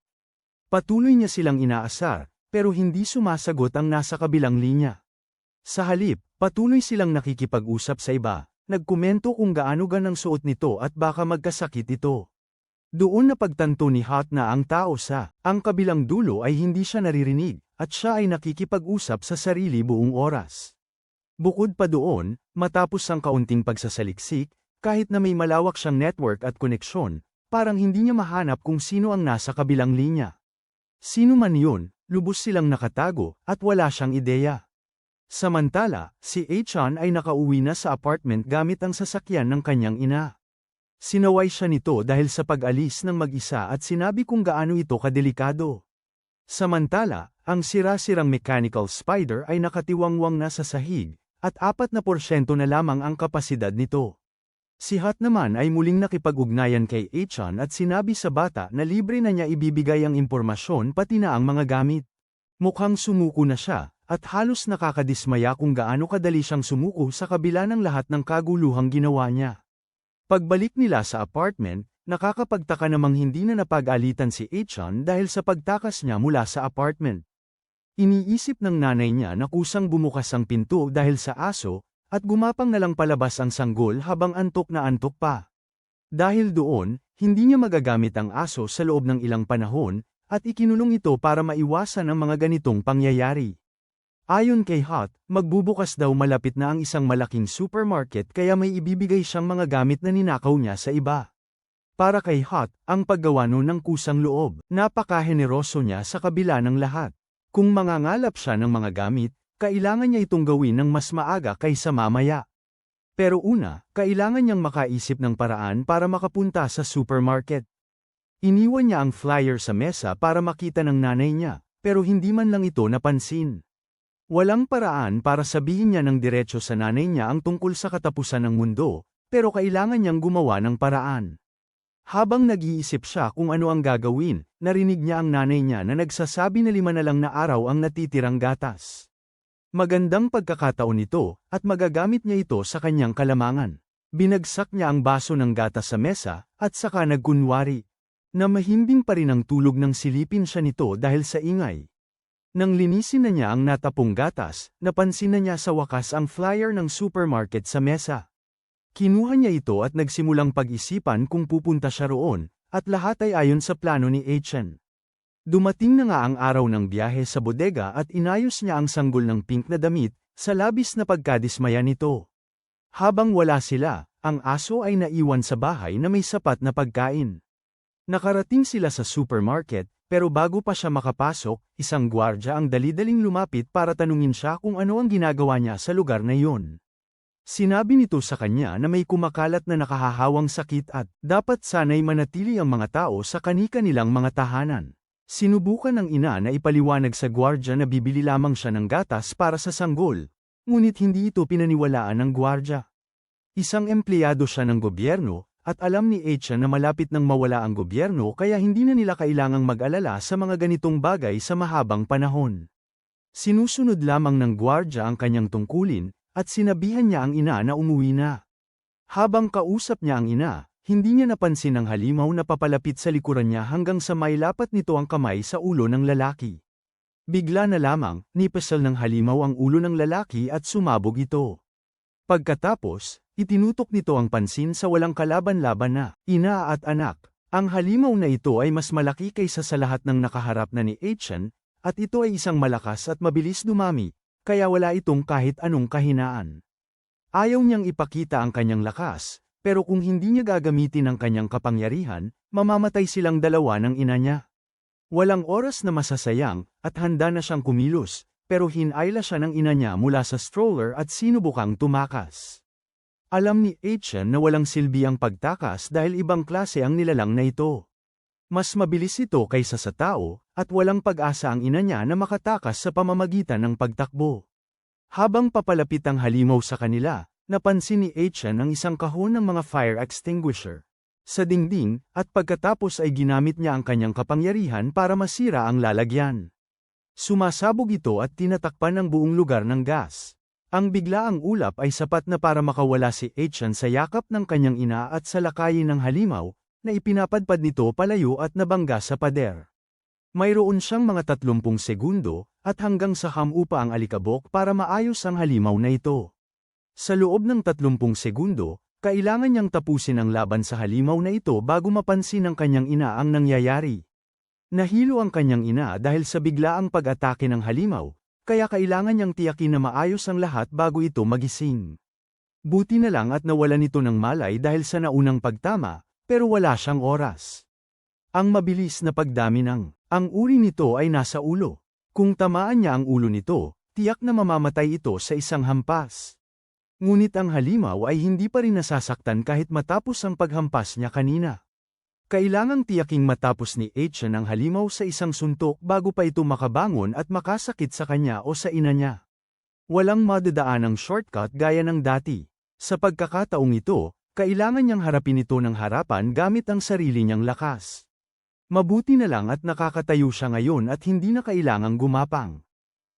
Patuloy niya silang inaasar, pero hindi sumasagot ang nasa kabilang linya. Sa halip, patuloy silang nakikipag-usap sa iba, nagkomento kung gaano ganang suot nito at baka magkasakit ito. Doon napagtanto ni Hot na ang tao sa ang kabilang dulo ay hindi siya naririnig, at siya ay nakikipag-usap sa sarili buong oras. Bukod pa doon, matapos ang kaunting pagsasaliksik, kahit na may malawak siyang network at koneksyon, parang hindi niya mahanap kung sino ang nasa kabilang linya. Sino man yun, lubos silang nakatago, at wala siyang ideya. Samantala, si A-chan ay nakauwi na sa apartment gamit ang sasakyan ng kanyang ina. Sinaway siya nito dahil sa pag-alis ng mag-isa at sinabi kung gaano ito kadelikado. Samantala, ang sira-sirang mechanical spider ay nakatiwangwang na sa sahig, at 4% na lamang ang kapasidad nito. Si Hot naman ay muling nakipag-ugnayan kay A-chan at sinabi sa bata na libre na niya ibibigay ang impormasyon pati na ang mga gamit. Mukhang sumuko na siya, at halos nakakadismaya kung gaano kadali siyang sumuko sa kabila ng lahat ng kaguluhang ginawa niya. Pagbalik nila sa apartment, nakakapagtaka namang hindi na napag-alitan si A-chan dahil sa pagtakas niya mula sa apartment. Iniisip ng nanay niya na kusang bumukas ang pinto dahil sa aso, at gumapang na lang palabas ang sanggol habang antok na antok pa. Dahil doon, hindi niya magagamit ang aso sa loob ng ilang panahon, at ikinulong ito para maiwasan ang mga ganitong pangyayari. Ayon kay Hot, magbubukas daw malapit na ang isang malaking supermarket kaya may ibibigay siyang mga gamit na ninakaw niya sa iba. Para kay Hot, ang paggawa nun ng kusang loob, napakaheneroso niya sa kabila ng lahat. Kung mangangalap siya ng mga gamit, kailangan niya itong gawin ng mas maaga kaysa mamaya. Pero una, kailangan niyang makaisip ng paraan para makapunta sa supermarket. Iniwan niya ang flyer sa mesa para makita ng nanay niya, pero hindi man lang ito napansin. Walang paraan para sabihin niya ng diretso sa nanay niya ang tungkol sa katapusan ng mundo, pero kailangan niyang gumawa ng paraan. Habang nag-iisip siya kung ano ang gagawin, narinig niya ang nanay niya na nagsasabi na 5 na lang na araw ang natitirang gatas. Magandang pagkakataon ito, at magagamit niya ito sa kanyang kalamangan. Binagsak niya ang baso ng gatas sa mesa, at saka nagkunwari na mahimbing pa rin ang tulog nang silipin siya nito dahil sa ingay. Nang linisin na niya ang natapong gatas, napansin na niya sa wakas ang flyer ng supermarket sa mesa. Kinuha niya ito at nagsimulang pag-isipan kung pupunta siya roon, at lahat ay ayon sa plano ni Etienne. Dumating na nga ang araw ng biyahe sa bodega at inayos niya ang sanggol ng pink na damit, sa labis na pagkadismaya nito. Habang wala sila, ang aso ay naiwan sa bahay na may sapat na pagkain. Nakarating sila sa supermarket, pero bago pa siya makapasok, isang gwardya ang dali-daling lumapit para tanungin siya kung ano ang ginagawa niya sa lugar na iyon. Sinabi nito sa kanya na may kumakalat na nakahahawang sakit at dapat sana'y manatili ang mga tao sa kani-kanilang mga tahanan. Sinubukan ng ina na ipaliwanag sa gwardya na bibili lamang siya ng gatas para sa sanggol, ngunit hindi ito pinaniwalaan ng gwardya. Isang empleyado siya ng gobyerno, at alam ni Etienne na malapit nang mawala ang gobyerno kaya hindi na nila kailangang mag-alala sa mga ganitong bagay sa mahabang panahon. Sinusunod lamang ng gwardya ang kanyang tungkulin, at sinabihan niya ang ina na umuwi na. Habang kausap niya ang ina, hindi niya napansin ang halimaw na papalapit sa likuran niya hanggang sa mailapat nito ang kamay sa ulo ng lalaki. Bigla na lamang, nipasal ng halimaw ang ulo ng lalaki at sumabog ito. Pagkatapos, itinutok nito ang pansin sa walang kalaban-laban na ina at anak. Ang halimaw na ito ay mas malaki kaysa sa lahat ng nakaharap na ni Etienne, at ito ay isang malakas at mabilis dumami, kaya wala itong kahit anong kahinaan. Ayaw niyang ipakita ang kanyang lakas, pero kung hindi niya gagamitin ang kanyang kapangyarihan, mamamatay silang dalawa ng ina niya. Walang oras na masasayang, at handa na siyang kumilos, pero hinayla siya ng ina niya mula sa stroller at sinubukang tumakas. Alam ni Etienne na walang silbi ang pagtakas dahil ibang klase ang nilalang na ito. Mas mabilis ito kaysa sa tao, at walang pag-asa ang ina niya na makatakas sa pamamagitan ng pagtakbo. Habang papalapit ang halimaw sa kanila, napansin ni Etienne ang isang kahon ng mga fire extinguisher sa dingding, at pagkatapos ay ginamit niya ang kanyang kapangyarihan para masira ang lalagyan. Sumasabog ito at tinatakpan ang buong lugar ng gas. Ang biglaang ulap ay sapat na para makawala si Etienne sa yakap ng kanyang ina at sa lakayin ng halimaw, na ipinapadpad nito palayo at nabangga sa pader. Mayroon siyang mga 30 segundo, at hanggang sa hamupa ang alikabok para maayos ang halimaw na ito. Sa loob ng 30 segundo, kailangan niyang tapusin ang laban sa halimaw na ito bago mapansin ng kanyang ina ang nangyayari. Nahilo ang kanyang ina dahil sa biglaang pag-atake ng halimaw, kaya kailangan niyang tiyakin na maayos ang lahat bago ito magising. Buti na lang at nawalan ito ng malay dahil sa naunang pagtama, pero wala siyang oras. Ang mabilis na pagdami ang uri nito ay nasa ulo. Kung tamaan niya ang ulo nito, tiyak na mamamatay ito sa isang hampas. Ngunit ang halimaw ay hindi pa rin nasasaktan kahit matapos ang paghampas niya kanina. Kailangang tiyaking matapos ni Etienne ang halimaw sa isang suntok bago pa ito makabangon at makasakit sa kanya o sa ina niya. Walang madadaanang shortcut gaya ng dati. Sa pagkakataong ito, kailangan niyang harapin ito ng harapan gamit ang sarili niyang lakas. Mabuti na lang at nakakatayo siya ngayon at hindi na kailangang gumapang.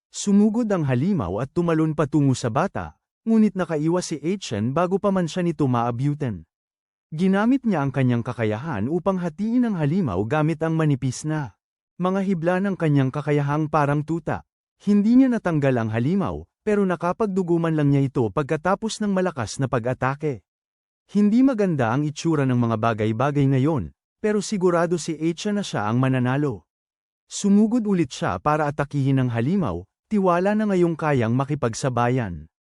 Sumugod ang halimaw at tumalon patungo sa bata, ngunit nakaiwas si Etienne bago pa man siya nito maabutan. Ginamit niya ang kanyang kakayahan upang hatiin ang halimaw gamit ang manipis na mga hibla ng kanyang kakayahang parang tuta. Hindi niya natanggal ang halimaw, pero nakapagduguman lang niya ito pagkatapos ng malakas na pag-atake. Hindi maganda ang itsura ng mga bagay-bagay ngayon, pero sigurado si Etienne na siya ang mananalo. Sumugod ulit siya para atakihin ang halimaw, tiwala na ngayong kayang makipagsabayan.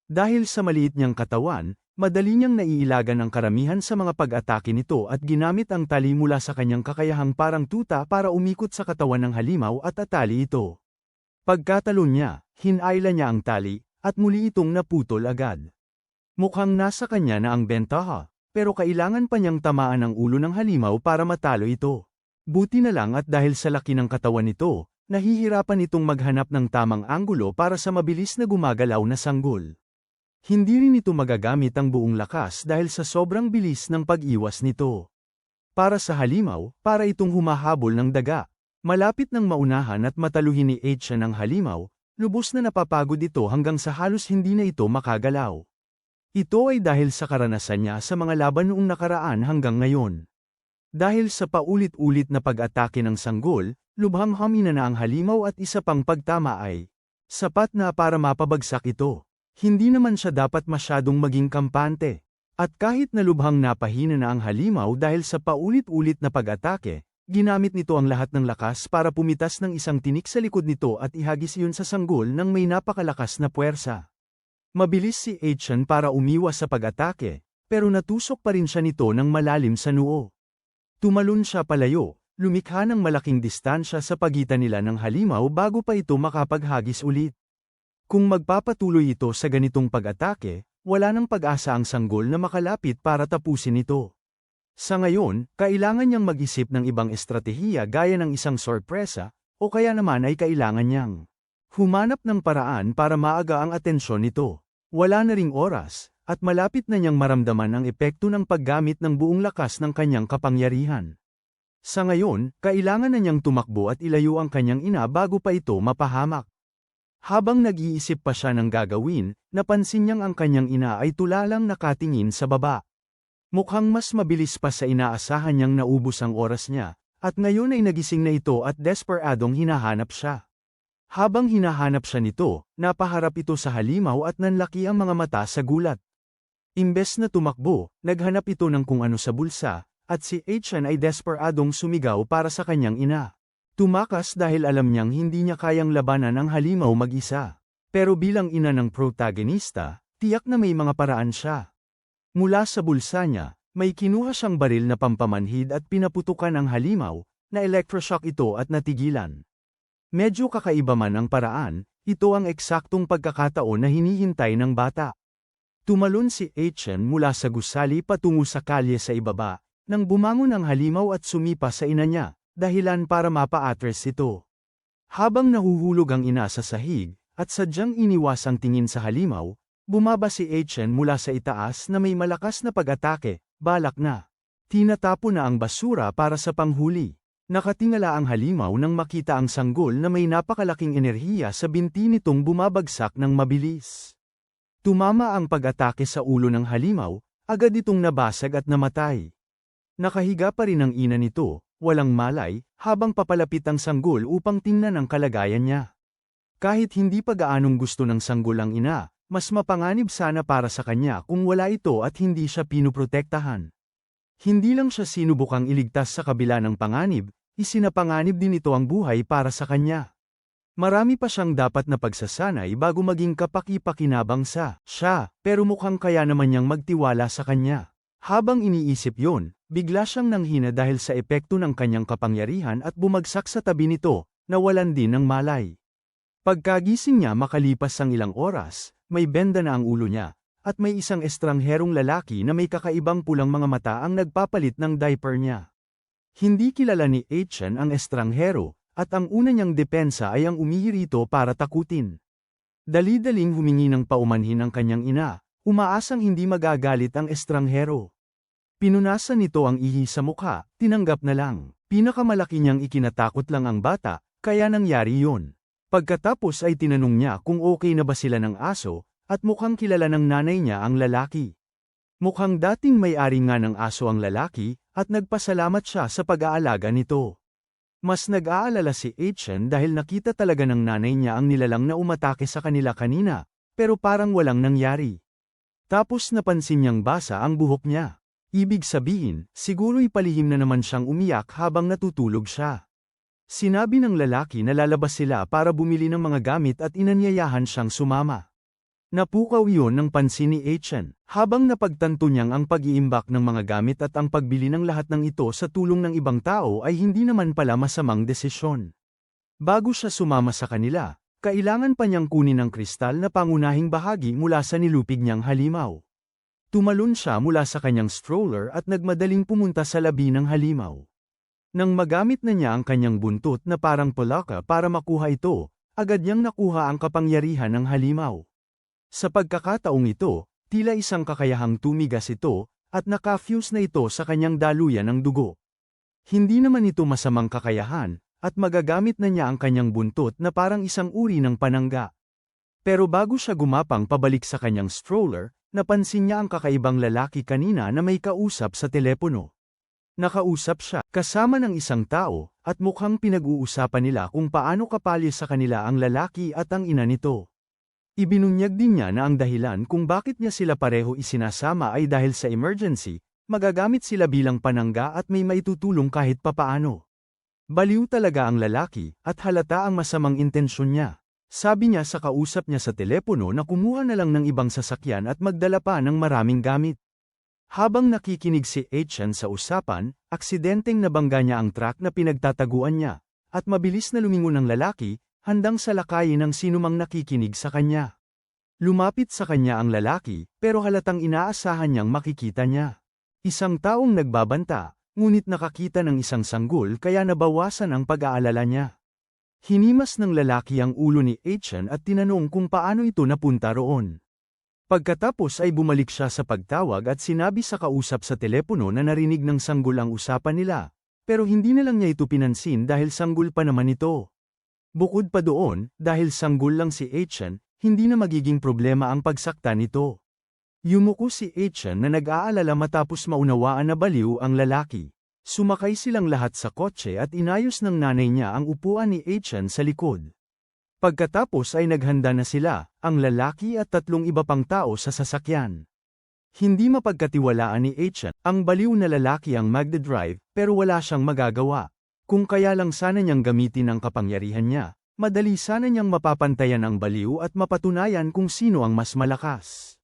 Dahil sa maliit niyang katawan, madali niyang naiilagan ang karamihan sa mga pag-atake nito at ginamit ang tali mula sa kanyang kakayahang parang tuta para umikot sa katawan ng halimaw at atali ito. Pagkatalon niya, hinayla niya ang tali, at muli itong naputol agad. Mukhang nasa kanya na ang bentaha, pero kailangan pa niyang tamaan ang ulo ng halimaw para matalo ito. Buti na lang at dahil sa laki ng katawan nito, nahihirapan itong maghanap ng tamang anggulo para sa mabilis na gumagalaw na sanggol. Hindi rin ito magagamit ang buong lakas dahil sa sobrang bilis ng pag-iwas nito. Para sa halimaw, para itong humahabol ng daga. Malapit nang maunahan at mataluhin ni Etienne ang halimaw, lubos na napapagod ito hanggang sa halos hindi na ito makagalaw. Ito ay dahil sa karanasan niya sa mga laban noong nakaraan hanggang ngayon. Dahil sa paulit-ulit na pag-atake ng sanggol, lubhang hamina na ang halimaw at isa pang pagtama ay sapat na para mapabagsak ito. Hindi naman siya dapat masyadong maging kampante. At kahit na lubhang napahina na ang halimaw dahil sa paulit-ulit na pag-atake, ginamit nito ang lahat ng lakas para pumitas ng isang tinik sa likod nito at ihagis iyon sa sanggol ng may napakalakas na puwersa. Mabilis si Achen para umiwas sa pag-atake, pero natusok pa rin siya nito ng malalim sa noo. Tumalon siya palayo, lumikha ng malaking distansya sa pagitan nila ng halimaw bago pa ito makapaghagis ulit. Kung magpapatuloy ito sa ganitong pag-atake, wala nang pag-asa ang sanggol na makalapit para tapusin ito. Sa ngayon, kailangan niyang mag-isip ng ibang estratehiya gaya ng isang sorpresa, o kaya naman ay kailangan niyang humanap ng paraan para maaga ang atensyon nito. Wala na ring oras, at malapit na niyang maramdaman ang epekto ng paggamit ng buong lakas ng kanyang kapangyarihan. Sa ngayon, kailangan na niyang tumakbo at ilayo ang kanyang ina bago pa ito mapahamak. Habang nag-iisip pa siya ng gagawin, napansin niyang ang kanyang ina ay tulalang nakatingin sa baba. Mukhang mas mabilis pa sa inaasahan niyang naubos ang oras niya, at ngayon ay nagising na ito at desperadong hinahanap siya. Habang hinahanap siya nito, napaharap ito sa halimaw at nanlaki ang mga mata sa gulat. Imbes na tumakbo, naghanap ito ng kung ano sa bulsa, at si Achen ay desperadong sumigaw para sa kanyang ina. Tumakas dahil alam niyang hindi niya kayang labanan ang halimaw mag-isa. Pero bilang ina ng protagonista, tiyak na may mga paraan siya. Mula sa bulsa niya, may kinuha siyang baril na pampamanhid at pinaputukan ang halimaw, na electroshock ito at natigilan. Medyo kakaiba man ang paraan, ito ang eksaktong pagkakataon na hinihintay ng bata. Tumalon si Achen mula sa gusali patungo sa kalye sa ibaba, nang bumangon ang halimaw at sumipa sa ina niya, dahilan para mapa-atres ito. Habang nahuhulog ang ina sa sahig, at sadyang iniwas ang tingin sa halimaw, bumaba si Achen mula sa itaas na may malakas na pag-atake, balak na. Tinatapo na ang basura para sa panghuli. Nakatingala ang halimaw nang makita ang sanggol na may napakalaking enerhiya sa binti nitong bumabagsak ng mabilis. Tumama ang pag-atake sa ulo ng halimaw, agad itong nabasag at namatay. Nakahiga pa rin ang ina nito, walang malay, habang papalapit ang sanggol upang tingnan ang kalagayan niya. Kahit hindi pa gaanong gusto ng sanggol ang ina, mas mapanganib sana para sa kanya kung wala ito at hindi siya pinuprotektahan. Hindi lang siya sinubukang iligtas sa kabila ng panganib, isinapanganib din ito ang buhay para sa kanya. Marami pa siyang dapat na pagsasanay bago maging kapaki-pakinabang sa siya, pero mukhang kaya naman niyang magtiwala sa kanya. Habang iniisip yon, bigla siyang nanghina dahil sa epekto ng kanyang kapangyarihan at bumagsak sa tabi nito, nawalan din ng malay. Pagkagising niya makalipas ang ilang oras, may benda na ang ulo niya, at may isang estrangherong lalaki na may kakaibang pulang mga mata ang nagpapalit ng diaper niya. Hindi kilala ni Achen ang estranghero, at ang una niyang depensa ay ang umihirito para takutin. Dali-daling humingi ng paumanhin ang kanyang ina, umaasang hindi magagalit ang estranghero. Pinunasan nito ang ihi sa mukha, tinanggap na lang. Pinakamalaki niyang ikinatakot lang ang bata, kaya nangyari yon. Pagkatapos ay tinanong niya kung okay na ba sila ng aso, at mukhang kilala ng nanay niya ang lalaki. Mukhang dating may-ari nga ng aso ang lalaki, at nagpasalamat siya sa pag-aalaga nito. Mas nag-aalala si Achen dahil nakita talaga ng nanay niya ang nilalang na umatake sa kanila kanina, pero parang walang nangyari. Tapos napansin niyang basa ang buhok niya. Ibig sabihin, siguro'y palihim na naman siyang umiyak habang natutulog siya. Sinabi ng lalaki na lalabas sila para bumili ng mga gamit at inanyayahan siyang sumama. Napukaw iyon ng pansin ni Achen, habang napagtanto niyang ang pag-iimbak ng mga gamit at ang pagbili ng lahat ng ito sa tulong ng ibang tao ay hindi naman pala masamang desisyon. Bago siya sumama sa kanila, kailangan pa niyang kunin ang kristal na pangunahing bahagi mula sa nilupig niyang halimaw. Tumalon siya mula sa kanyang stroller at nagmadaling pumunta sa labi ng halimaw. Nang magamit na niya ang kanyang buntot na parang palaka para makuha ito, agad niyang nakuha ang kapangyarihan ng halimaw. Sa pagkakataong ito, tila isang kakayahang tumigas ito, at naka-fuse na ito sa kanyang daluyan ng dugo. Hindi naman ito masamang kakayahan, at magagamit na niya ang kanyang buntot na parang isang uri ng panangga. Pero bago siya gumapang pabalik sa kanyang stroller, napansin niya ang kakaibang lalaki kanina na may kausap sa telepono. Nakausap siya, kasama ng isang tao, at mukhang pinag-uusapan nila kung paano kapalya sa kanila ang lalaki at ang ina nito. Ibinunyag din niya na ang dahilan kung bakit niya sila pareho isinasama ay dahil sa emergency, magagamit sila bilang panangga at may maitutulong kahit papaano. Baliw talaga ang lalaki, at halata ang masamang intensyon niya. Sabi niya sa kausap niya sa telepono na kumuha na lang ng ibang sasakyan at magdala pa ng maraming gamit. Habang nakikinig si Etienne sa usapan, aksidenteng nabangga niya ang truck na pinagtataguan niya, at mabilis na lumingon ang lalaki, handang salakayin ang sinumang nakikinig sa kanya. Lumapit sa kanya ang lalaki, pero halatang inaasahan niyang makikita niya. Isang taong nagbabanta, ngunit nakakita ng isang sanggol kaya nabawasan ang pag-aalala niya. Hinimas ng lalaki ang ulo ni Etienne at tinanong kung paano ito napunta roon. Pagkatapos ay bumalik siya sa pagtawag at sinabi sa kausap sa telepono na narinig ng sanggol ang usapan nila, pero hindi na lang niya ito pinansin dahil sanggol pa naman ito. Bukod pa doon, dahil sanggol lang si Etienne, hindi na magiging problema ang pagsakta nito. Yumuko si Etienne na nag-aalala matapos maunawaan na baliw ang lalaki. Sumakay silang lahat sa kotse at inayos ng nanay niya ang upuan ni Etienne sa likod. Pagkatapos ay naghanda na sila, ang lalaki at 3 iba pang tao sa sasakyan. Hindi mapagkatiwalaan ni Etienne, ang baliw na lalaki ang magdadrive, pero wala siyang magagawa. Kung kaya lang sana niyang gamitin ang kapangyarihan niya, madali sana niyang mapapantayan ang baliw at mapatunayan kung sino ang mas malakas.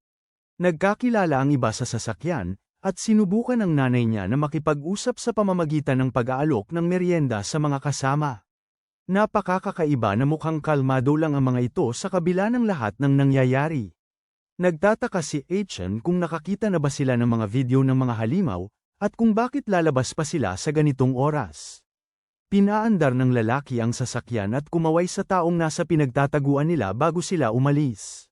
Nagkakilala ang iba sa sasakyan, at sinubukan ng nanay niya na makipag-usap sa pamamagitan ng pag-aalok ng merienda sa mga kasama. Napakakakaiba na mukhang kalmado lang ang mga ito sa kabila ng lahat ng nangyayari. Nagtataka si Etienne kung nakakita na ba sila ng mga video ng mga halimaw, at kung bakit lalabas pa sila sa ganitong oras. Pinaandar ng lalaki ang sasakyan at kumaway sa taong nasa pinagtataguan nila bago sila umalis.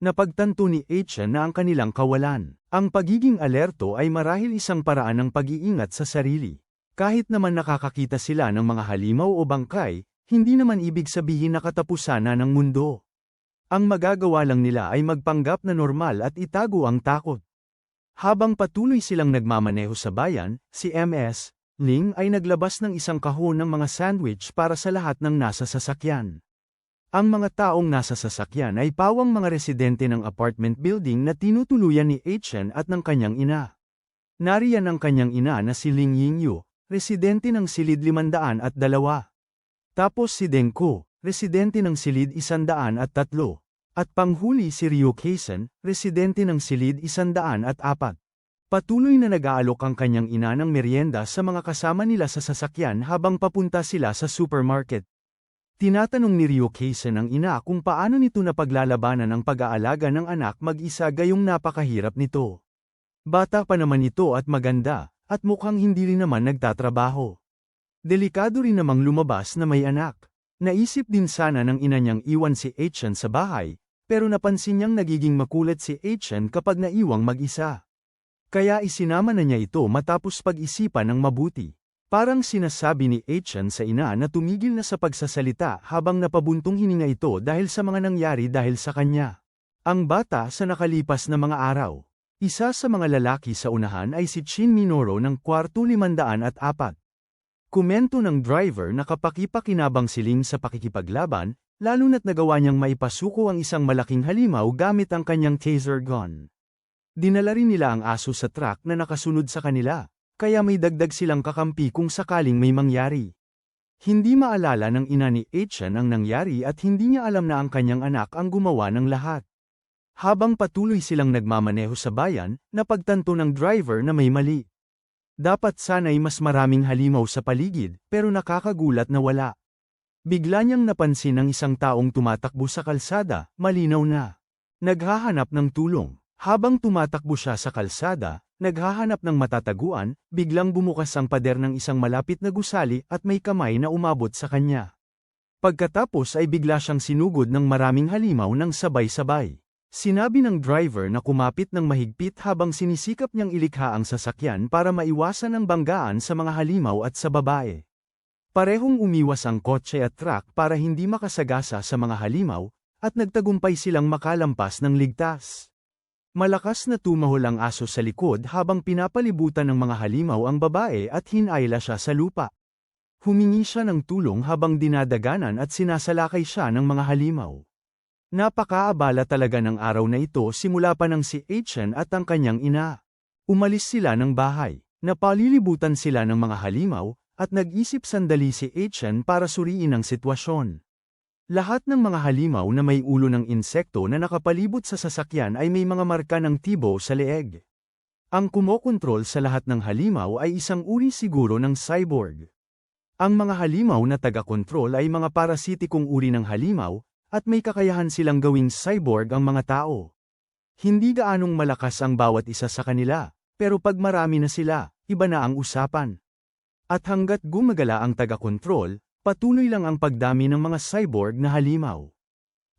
Napagtanto ni Etienne na ang kanilang kawalan. Ang pagiging alerto ay marahil isang paraan ng pag-iingat sa sarili. Kahit naman nakakakita sila ng mga halimaw o bangkay, hindi naman ibig sabihin na katapusan na ng mundo. Ang magagawa lang nila ay magpanggap na normal at itago ang takot. Habang patuloy silang nagmamaneho sa bayan, si Ms. Ling ay naglabas ng isang kahon ng mga sandwich para sa lahat ng nasa sasakyan. Ang mga taong nasa sasakyan ay pawang mga residente ng apartment building na tinutuluyan ni Etienne at ng kanyang ina. Nariyan ang kanyang ina na si Ling Yingyu, residente ng Silid 502. Tapos si Deng Ko, residente ng Silid 103. At panghuli si Ryo Kaisen, residente ng Silid 104. Patuloy na nag-aalok ang kanyang ina ng merienda sa mga kasama nila sa sasakyan habang papunta sila sa supermarket. Tinatanong ni Ryo Kaisen ang ina kung paano nito napaglalabanan ang pag-aalaga ng anak mag-isa gayong napakahirap nito. Bata pa naman ito at maganda, at mukhang hindi rin naman nagtatrabaho. Delikado rin namang lumabas na may anak. Naisip din sana ng ina niyang iwan si Etienne sa bahay, pero napansin niyang nagiging makulit si Etienne kapag naiwang mag-isa. Kaya isinama na niya ito matapos pag-isipan ng mabuti. Parang sinasabi ni Etienne sa ina na tumigil na sa pagsasalita habang napabuntong hininga ito dahil sa mga nangyari dahil sa kanya. Ang bata sa nakalipas na mga araw. Isa sa mga lalaki sa unahan ay si Chin Minoru ng kwarto 504. Komento ng driver na kapakipakinabang siling sa pakikipaglaban, lalo na't nagawa niyang maipasuko ang isang malaking halimaw gamit ang kanyang taser gun. Dinala rin nila ang aso sa truck na nakasunod sa kanila, kaya may dagdag silang kakampi kung sakaling may mangyari. Hindi maalala ng ina ni Etienne ang nangyari at hindi niya alam na ang kanyang anak ang gumawa ng lahat. Habang patuloy silang nagmamaneho sa bayan, napagtanto ng driver na may mali. Dapat sana'y mas maraming halimaw sa paligid, pero nakakagulat na wala. Bigla niyang napansin ang isang taong tumatakbo sa kalsada, malinaw na. Naghahanap ng tulong. Habang tumatakbo siya sa kalsada, naghahanap ng matataguan, biglang bumukas ang pader ng isang malapit na gusali at may kamay na umabot sa kanya. Pagkatapos ay bigla siyang sinugod ng maraming halimaw ng sabay-sabay. Sinabi ng driver na kumapit ng mahigpit habang sinisikap niyang ilikha ang sasakyan para maiwasan ang banggaan sa mga halimaw at sa babae. Parehong umiwas ang kotse at truck para hindi makasagasa sa mga halimaw, at nagtagumpay silang makalampas ng ligtas. Malakas na tumahol ang aso sa likod habang pinapalibutan ng mga halimaw ang babae at hinayla siya sa lupa. Humingi siya ng tulong habang dinadaganan at sinasalakay siya ng mga halimaw. Napakaabala talaga ng araw na ito simula pa ng si Achen at ang kanyang ina. Umalis sila ng bahay, napalilibutan sila ng mga halimaw, at nag-isip sandali si Achen para suriin ang sitwasyon. Lahat ng mga halimaw na may ulo ng insekto na nakapalibot sa sasakyan ay may mga marka ng tibo sa leeg. Ang kumokontrol sa lahat ng halimaw ay isang uri siguro ng cyborg. Ang mga halimaw na taga-kontrol ay mga parasitikong uri ng halimaw, at may kakayahan silang gawing cyborg ang mga tao. Hindi gaanong malakas ang bawat isa sa kanila, pero pag marami na sila, iba na ang usapan. At hanggat gumagala ang taga-kontrol, patuloy lang ang pagdami ng mga cyborg na halimaw.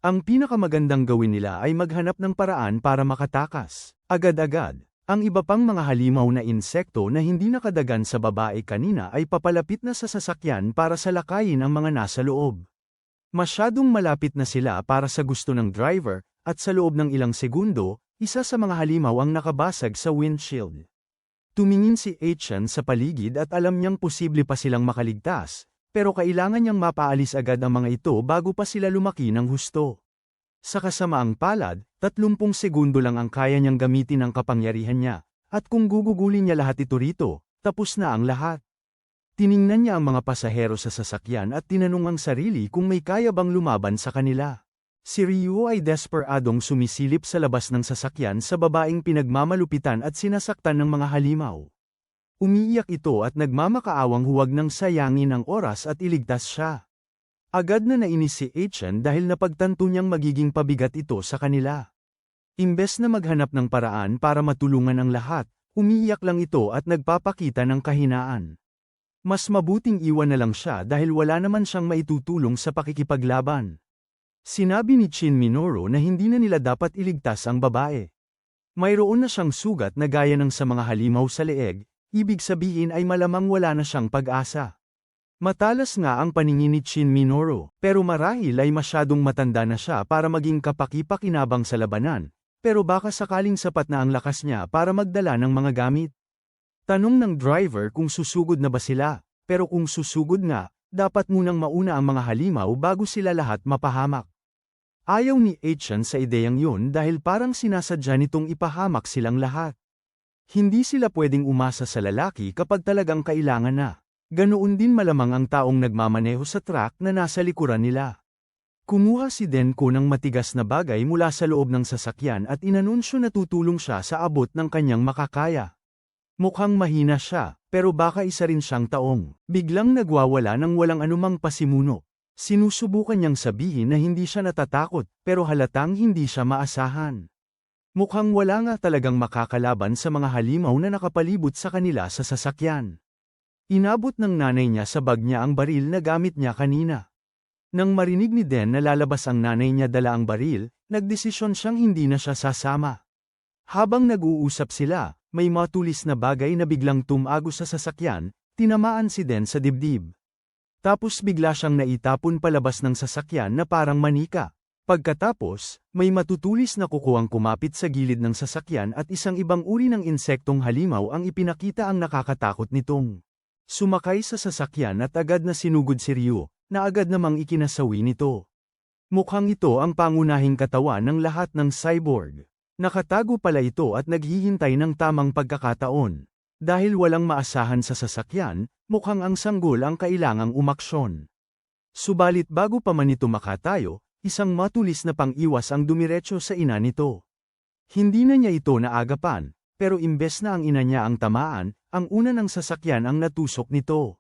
Ang pinakamagandang gawin nila ay maghanap ng paraan para makatakas, agad-agad. Ang iba pang mga halimaw na insekto na hindi nakadagan sa babae kanina ay papalapit na sa sasakyan para salakayin ang mga nasa loob. Masyadong malapit na sila para sa gusto ng driver, at sa loob ng ilang segundo, isa sa mga halimaw ang nakabasag sa windshield. Tumingin si Achen sa paligid at alam niyang posible pa silang makaligtas, pero kailangan niyang mapaalis agad ang mga ito bago pa sila lumaki ng husto. Sa kasamaang palad, 30 segundo lang ang kaya niyang gamitin ang kapangyarihan niya, at kung gugugulin niya lahat ito rito, tapos na ang lahat. Tiningnan niya ang mga pasahero sa sasakyan at tinanong ang sarili kung may kaya bang lumaban sa kanila. Si Ryu ay desperadong sumisilip sa labas ng sasakyan sa babaeng pinagmamalupitan at sinasaktan ng mga halimaw. Umiiyak ito at nagmamakaawang huwag nang sayangin ang oras at iligtas siya. Agad na nainis si Achen dahil napagtanto niyang magiging pabigat ito sa kanila. Imbes na maghanap ng paraan para matulungan ang lahat, umiiyak lang ito at nagpapakita ng kahinaan. Mas mabuting iwan na lang siya dahil wala naman siyang maitutulong sa pakikipaglaban. Sinabi ni Shin Minoru na hindi na nila dapat iligtas ang babae. Mayroon na siyang sugat na gaya ng sa mga halimaw sa leeg, ibig sabihin ay malamang wala na siyang pag-asa. Matalas nga ang paningin ni Shin Minoru, pero marahil ay masyadong matanda na siya para maging kapaki-pakinabang sa labanan, pero baka sakaling sapat na ang lakas niya para magdala ng mga gamit. Tanong ng driver kung susugod na ba sila, pero kung susugod nga, dapat munang mauna ang mga halimaw bago sila lahat mapahamak. Ayaw ni Achen sa ideyang yun dahil parang sinasadya nitong ipahamak silang lahat. Hindi sila pwedeng umasa sa lalaki kapag talagang kailangan na. Ganoon din malamang ang taong nagmamaneho sa truck na nasa likuran nila. Kumuha si Denko ng matigas na bagay mula sa loob ng sasakyan at inanunsyo na tutulong siya sa abot ng kanyang makakaya. Mukhang mahina siya, pero baka isa rin siyang taong. Biglang nagwawala ng walang anumang pasimuno. Sinusubukan niyang sabihin na hindi siya natatakot, pero halatang hindi siya maasahan. Mukhang wala nga talagang makakalaban sa mga halimaw na nakapalibot sa kanila sa sasakyan. Inabot ng nanay niya sa bag niya ang baril na gamit niya kanina. Nang marinig ni Den na lalabas ang nanay niya dala ang baril, nagdesisyon siyang hindi na siya sasama. Habang nag-uusap sila, may matulis na bagay na biglang tumagos sa sasakyan, tinamaan si Den sa dibdib. Tapos bigla siyang naitapon palabas ng sasakyan na parang manika. Pagkatapos, may matutulis na kukuwang kumapit sa gilid ng sasakyan at isang ibang uri ng insektong halimaw ang ipinakita ang nakakatakot nitong. Sumakay sa sasakyan at agad na sinugod si Ryu, na agad namang ikinasawi nito. Mukhang ito ang pangunahing katawan ng lahat ng cyborg. Nakatago pala ito at naghihintay ng tamang pagkakataon. Dahil walang maasahan sa sasakyan, mukhang ang sanggol ang kailangang umaksyon. Subalit bago pa man ito makatayo, isang matulis na pang-iwas ang dumiretso sa ina nito. Hindi na niya ito naagapan, pero imbes na ang ina niya ang tamaan, ang una ng sasakyan ang natusok nito.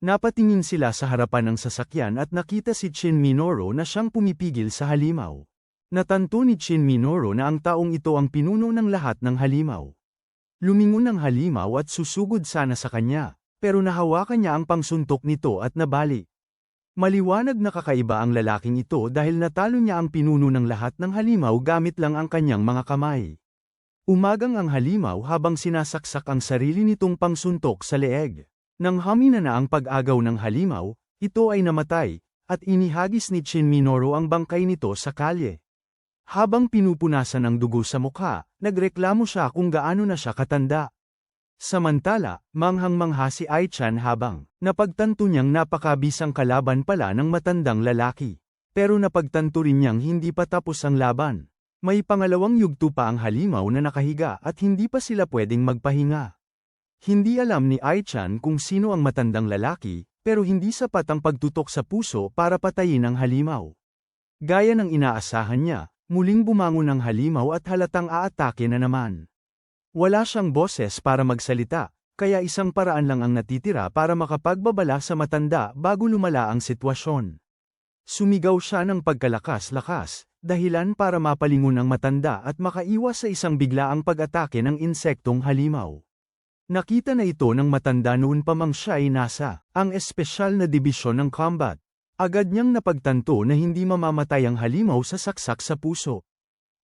Napatingin sila sa harapan ng sasakyan at nakita si Shin Minoru na siyang pumipigil sa halimaw. Natanto ni Shin Minoru na ang taong ito ang pinuno ng lahat ng halimaw. Lumingon ang halimaw at susugod sana sa kanya, pero nahawakan niya ang pangsuntok nito at nabali. Maliwanag na kakaiba ang lalaking ito dahil natalo niya ang pinuno ng lahat ng halimaw gamit lang ang kanyang mga kamay. Umagang ang halimaw habang sinasaksak ang sarili nitong pangsuntok sa leeg. Nang hamina na ang pag-agaw ng halimaw, ito ay namatay, at inihagis ni Shin Minoru ang bangkay nito sa kalye. Habang pinupunasan ang dugo sa mukha, nagreklamo siya kung gaano na siya katanda. Samantala, manghang-mangha si Ai-chan habang napagtanto niyang napakabisang kalaban pala ng matandang lalaki. Pero napagtanto rin niyang hindi pa tapos ang laban. May pangalawang yugto pa ang halimaw na nakahiga at hindi pa sila pwedeng magpahinga. Hindi alam ni Ai-chan kung sino ang matandang lalaki, pero hindi sapat ang pagtutok sa puso para patayin ang halimaw. Gaya ng inaasahan niya, muling bumangon ang halimaw at halatang aatake na naman. Wala siyang boses para magsalita, kaya isang paraan lang ang natitira para makapagbabala sa matanda bago lumala ang sitwasyon. Sumigaw siya ng pagkalakas-lakas, dahilan para mapalingon ang matanda at makaiwas sa isang biglaang pag-atake ng insektong halimaw. Nakita na ito ng matanda noon pa mang siya ay nasa ang espesyal na dibisyon ng combat. Agad niyang napagtanto na hindi mamamatay ang halimaw sa saksak sa puso.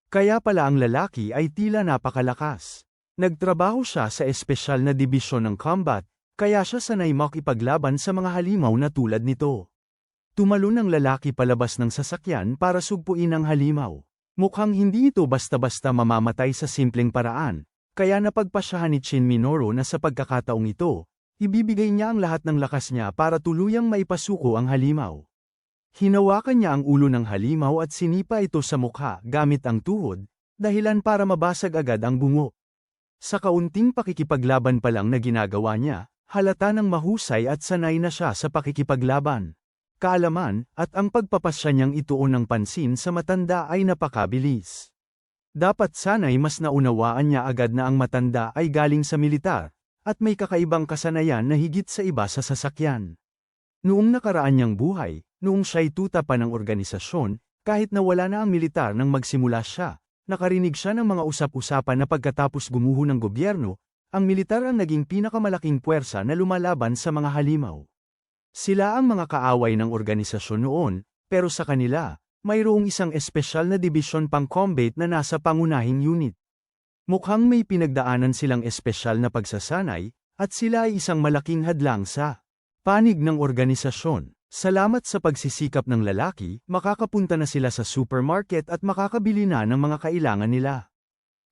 Kaya pala ang lalaki ay tila napakalakas. Nagtrabaho siya sa espesyal na dibisyon ng combat, kaya siya sanay makipaglaban sa mga halimaw na tulad nito. Tumalon ang lalaki palabas ng sasakyan para sugpuin ang halimaw. Mukhang hindi ito basta-basta mamamatay sa simpleng paraan, kaya napagpasyahan ni Shin Minoru na sa pagkakataong ito, ibibigay niya ang lahat ng lakas niya para tuluyang maipasuko ang halimaw. Hinawakan niya ang ulo ng halimaw at sinipa ito sa mukha gamit ang tuhod, dahilan para mabasag agad ang bungo. Sa kaunting pakikipaglaban pa lang na ginagawa niya, halata ng mahusay at sanay na siya sa pakikipaglaban. Kaalaman, at ang pagpapasya niyang ituon ng pansin sa matanda ay napakabilis. Dapat sana'y mas naunawaan niya agad na ang matanda ay galing sa militar, at may kakaibang kasanayan na higit sa iba sa sasakyan. Noong nakaraan niyang buhay, noong siya'y tuta pa ng organisasyon, kahit na wala na ang militar nang magsimula siya, nakarinig siya ng mga usap-usapan na pagkatapos gumuho ng gobyerno, ang militar ang naging pinakamalaking puwersa na lumalaban sa mga halimaw. Sila ang mga kaaway ng organisasyon noon, pero sa kanila, mayroong isang espesyal na dibisyon pang-combat na nasa pangunahing unit. Mukhang may pinagdaanan silang espesyal na pagsasanay, at sila ay isang malaking hadlang sa panig ng organisasyon. Salamat sa pagsisikap ng lalaki, makakapunta na sila sa supermarket at makakabili na ng mga kailangan nila.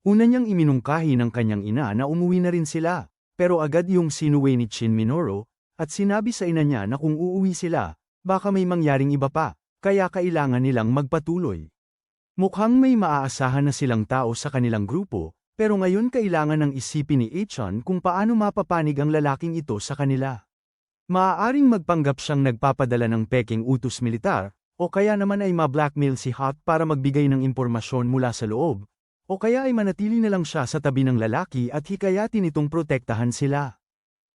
Una niyang iminungkahi ng kanyang ina na umuwi na rin sila, pero agad yung sinuwi ni Shin Minoru, at sinabi sa ina niya na kung uuwi sila, baka may mangyaring iba pa, kaya kailangan nilang magpatuloy. Mukhang may maaasahan na silang tao sa kanilang grupo, pero ngayon kailangan ng isipin ni Ai-chan kung paano mapapanig ang lalaking ito sa kanila. Maaaring magpanggap siyang nagpapadala ng peking utos militar, o kaya naman ay ma-blackmail si Hot para magbigay ng impormasyon mula sa loob, o kaya ay manatili na lang siya sa tabi ng lalaki at hikayatin itong protektahan sila.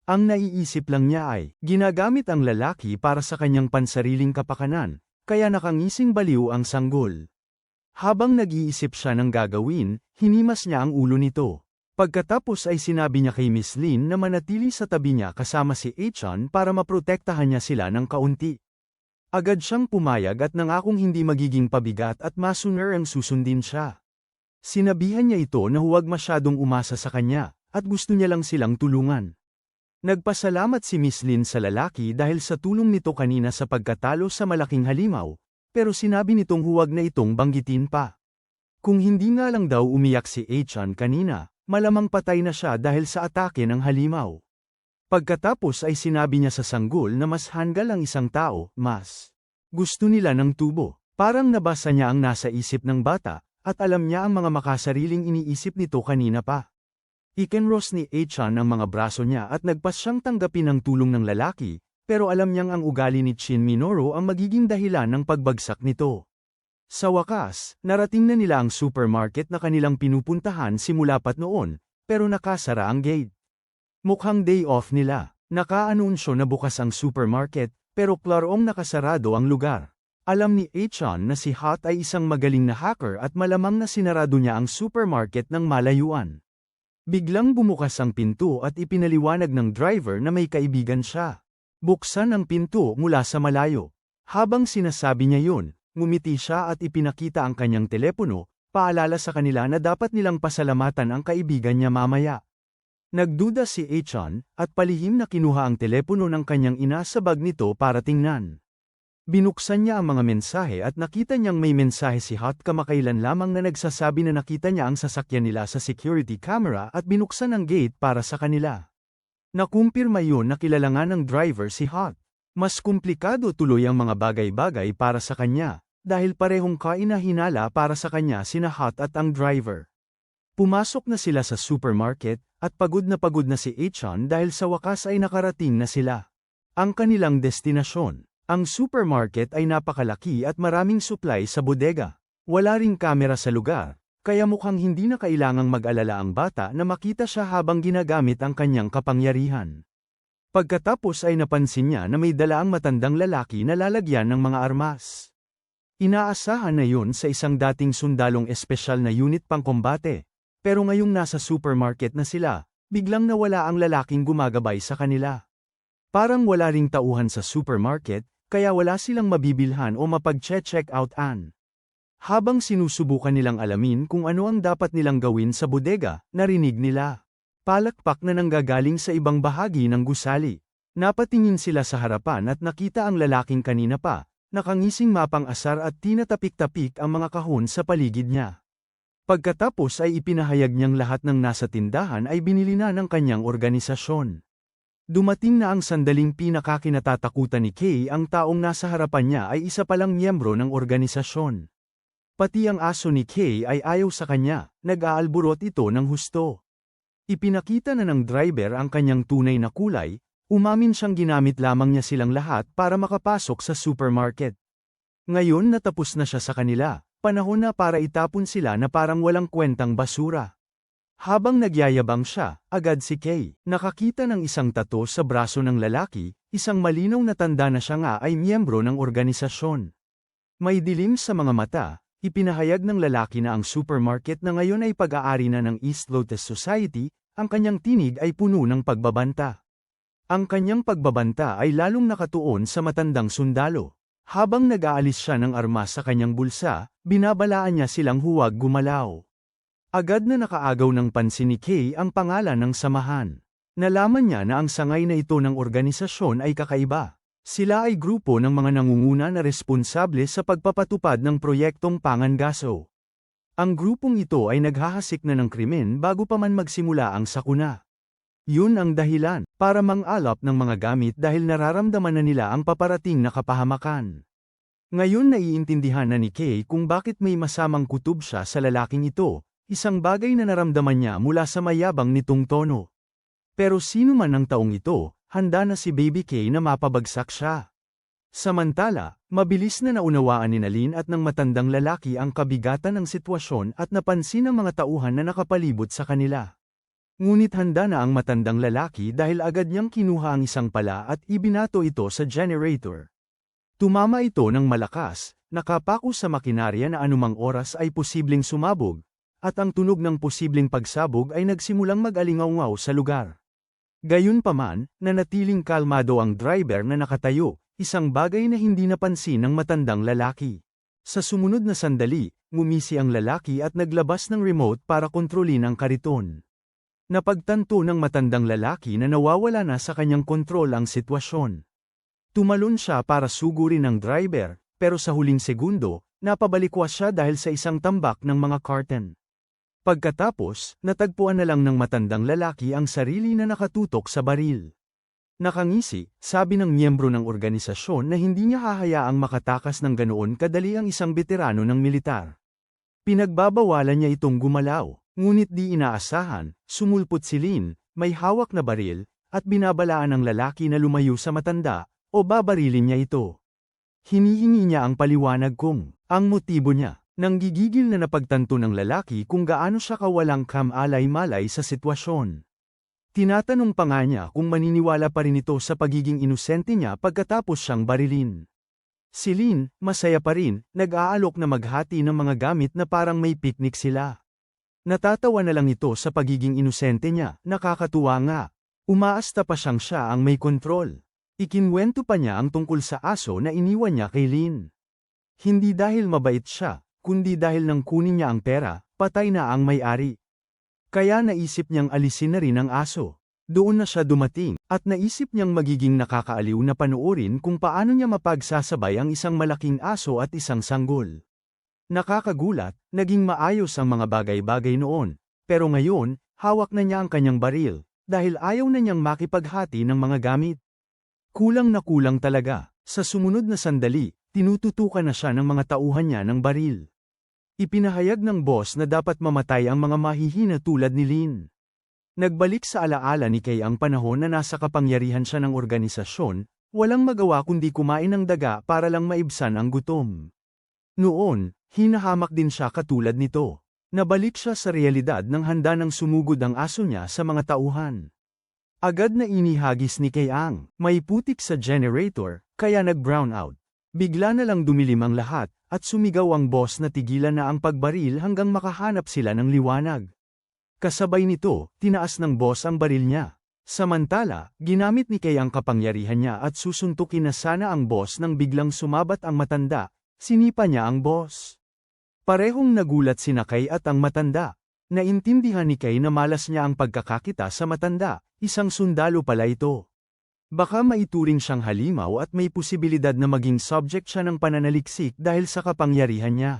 Ang naiisip lang niya ay, ginagamit ang lalaki para sa kanyang pansariling kapakanan, kaya nakangising baliw ang sanggol. Habang nag-iisip siya ng gagawin, hinimas niya ang ulo nito. Pagkatapos ay sinabi niya kay Miss Lin na manatili sa tabi niya kasama si Ai-chan para maprotektahan niya sila ng kaunti. Agad siyang pumayag at nangakong hindi magiging pabigat at masuner ang susundin siya. Sinabihan niya ito na huwag masyadong umasa sa kanya, at gusto niya lang silang tulungan. Nagpasalamat si Miss Lin sa lalaki dahil sa tulong nito kanina sa pagkatalo sa malaking halimaw, pero sinabi nitong huwag na itong banggitin pa. Kung hindi nga lang daw umiyak si Ai-chan kanina, malamang patay na siya dahil sa atake ng halimaw. Pagkatapos ay sinabi niya sa sanggol na mas hanggal ang isang tao, mas gusto nila ng tubo. Parang nabasa niya ang nasa isip ng bata, at alam niya ang mga makasariling iniisip nito kanina pa. Ikinros ni Ai-chan ang mga braso niya at nagpas siyang tanggapin ang tulong ng lalaki, pero alam niyang ang ugali ni Shin Minoru ang magiging dahilan ng pagbagsak nito. Sa wakas, narating na nila ang supermarket na kanilang pinupuntahan simula pat noon, pero nakasara ang gate. Mukhang day off nila. Nakaanunsyo na bukas ang supermarket, pero klarong nakasarado ang lugar. Alam ni Ai-chan na si Hot ay isang magaling na hacker at malamang na sinarado niya ang supermarket ng malayuan. Biglang bumukas ang pinto at ipinaliwanag ng driver na may kaibigan siya. Buksan ang pinto mula sa malayo. Habang sinasabi niya yun, ngumiti siya at ipinakita ang kanyang telepono, paalala sa kanila na dapat nilang pasalamatan ang kaibigan niya mamaya. Nagduda si Ai-chan, at palihim na kinuha ang telepono ng kanyang ina sa bag nito para tingnan. Binuksan niya ang mga mensahe at nakita niyang may mensahe si Hot kamakailan lamang na nagsasabi na nakita niya ang sasakyan nila sa security camera at binuksan ang gate para sa kanila. Nakumpirma yun na kilala nga ng driver si Hot. Mas komplikado tuloy ang mga bagay-bagay para sa kanya, dahil parehong kainahinala para sa kanya sina Hot at ang driver. Pumasok na sila sa supermarket, at pagod na si Echan dahil sa wakas ay nakarating na sila. Ang kanilang destinasyon. Ang supermarket ay napakalaki at maraming supply sa bodega. Wala ring kamera sa lugar, kaya mukhang hindi na kailangang mag-alala ang bata na makita siya habang ginagamit ang kanyang kapangyarihan. Pagkatapos ay napansin niya na may dala ang matandang lalaki na lalagyan ng mga armas. Inaasahan na yun sa isang dating sundalong espesyal na unit pangkombate, pero ngayong nasa supermarket na sila, biglang nawala ang lalaking gumagabay sa kanila. Parang wala ring tauhan sa supermarket, kaya wala silang mabibilhan o mapag-check-out-an. Habang sinusubukan nilang alamin kung ano ang dapat nilang gawin sa bodega, narinig nila palakpak na nanggagaling sa ibang bahagi ng gusali. Napatingin sila sa harapan at nakita ang lalaking kanina pa, nakangising mapang-asar at tinatapik-tapik ang mga kahon sa paligid niya. Pagkatapos ay ipinahayag niyang lahat ng nasa tindahan ay binili na ng kanyang organisasyon. Dumating na ang sandaling pinakakinatatakutan ni Kay, ang taong nasa harapan niya ay isa palang miyembro ng organisasyon. Pati ang aso ni Kay ay ayaw sa kanya, nag-aalborot ito ng husto. Ipinakita na ng driver ang kanyang tunay na kulay, umamin siyang ginamit lamang niya silang lahat para makapasok sa supermarket. Ngayon natapos na siya sa kanila, panahon na para itapon sila na parang walang kwentang basura. Habang nagyayabang siya, agad si Kay nakakita ng isang tato sa braso ng lalaki, isang malinaw na tanda na siya nga ay miyembro ng organisasyon. May dilim sa mga mata, ipinahayag ng lalaki na ang supermarket na ngayon ay pag-aari na ng East Lotus Society, ang kanyang tinig ay puno ng pagbabanta. Ang kanyang pagbabanta ay lalong nakatuon sa matandang sundalo. Habang nag-aalis siya ng armas sa kanyang bulsa, binabalaan niya silang huwag gumalaw. Agad na nakaagaw ng pansin ni Kay ang pangalan ng samahan. Nalaman niya na ang sangay na ito ng organisasyon ay kakaiba. Sila ay grupo ng mga nangunguna na responsable sa pagpapatupad ng proyektong Pangangaso. Ang grupong ito ay naghahasik na ng krimen bago pa man magsimula ang sakuna. Yun ang dahilan para mang-alap ng mga gamit dahil nararamdaman na nila ang paparating na kapahamakan. Ngayon naiintindihan na ni Kay kung bakit may masamang kutob siya sa lalaking ito. Isang bagay na naramdaman niya mula sa mayabang nitong tono. Pero sino man ang taong ito, handa na si Baby Kay na mapabagsak siya. Samantala, mabilis na naunawaan ni Nalin at ng matandang lalaki ang kabigatan ng sitwasyon at napansin ang mga tauhan na nakapalibot sa kanila. Ngunit handa na ang matandang lalaki dahil agad niyang kinuha ang isang pala at ibinato ito sa generator. Tumama ito ng malakas, nakapako sa makinarya na anumang oras ay posibleng sumabog. At ang tunog ng posibleng pagsabog ay nagsimulang mag-alingaw-ngaw sa lugar. Gayunpaman, nanatiling kalmado ang driver na nakatayo, isang bagay na hindi napansin ng matandang lalaki. Sa sumunod na sandali, ngumisi ang lalaki at naglabas ng remote para kontrolin ang kariton. Napagtanto ng matandang lalaki na nawawala na sa kanyang kontrol ang sitwasyon. Tumalon siya para sugurin ang driver, pero sa huling segundo, napabalikwas siya dahil sa isang tambak ng mga carton. Pagkatapos, natagpuan na lang ng matandang lalaki ang sarili na nakatutok sa baril. Nakangisi, sabi ng miyembro ng organisasyon na hindi niya hahayaang makatakas ng ganoon kadali ang isang veterano ng militar. Pinagbabawalan niya itong gumalaw, ngunit di inaasahan, sumulpot si Lin, may hawak na baril, at binabalaan ng lalaki na lumayo sa matanda, o babarilin niya ito. Hinihingi niya ang paliwanag kung ang motibo niya. Nanggigigil na napagtanto ng lalaki kung gaano siya kawalang kamalay-malay sa sitwasyon. Tinatanong pa nga niya kung maniniwala pa rin ito sa pagiging inosente niya pagkatapos siyang barilin. Si Lin, masaya pa rin, nag-aalok na maghati ng mga gamit na parang may picnic sila. Natatawa na lang ito sa pagiging inosente niya, nakakatuwa nga. Umaasta pa siyang siya ang may kontrol. Ikinwento pa niya ang tungkol sa aso na iniwan niya kay Lin. Hindi dahil mabait siya, kundi dahil nang kunin niya ang pera, patay na ang may-ari. Kaya naisip niyang alisin na rin ang aso. Doon na siya dumating, at naisip niyang magiging nakakaaliw na panoorin kung paano niya mapagsasabay ang isang malaking aso at isang sanggol. Nakakagulat, naging maayos ang mga bagay-bagay noon, pero ngayon, hawak na niya ang kanyang baril, dahil ayaw na niyang makipaghati ng mga gamit. Kulang na kulang talaga. Sa sumunod na sandali, tinututukan na siya ng mga tauhan niya ng baril. Ipinahayag ng boss na dapat mamatay ang mga mahihina tulad ni Lin. Nagbalik sa alaala ni Kay ang panahon na nasa kapangyarihan siya ng organisasyon, walang magawa kundi kumain ng daga para lang maibsan ang gutom. Noon, hinahamak din siya katulad nito. Nabalik siya sa realidad nang handa nang sumugod ang aso niya sa mga tauhan. Agad na inihagis ni Kay ang may putik sa generator, kaya nag-brown out. Bigla na lang dumilim ang lahat, at sumigaw ang boss na tigilan na ang pagbaril hanggang makahanap sila ng liwanag. Kasabay nito, tinaas ng boss ang baril niya. Samantala, ginamit ni Kay ang kapangyarihan niya at susuntukin na sana ang boss nang biglang sumabat ang matanda, sinipa niya ang boss. Parehong nagulat sina Kay at ang matanda. Naintindihan ni Kay na malas niya ang pagkakakita sa matanda, isang sundalo pala ito. Baka maituring siyang halimaw at may posibilidad na maging subject siya ng pananaliksik dahil sa kapangyarihan niya.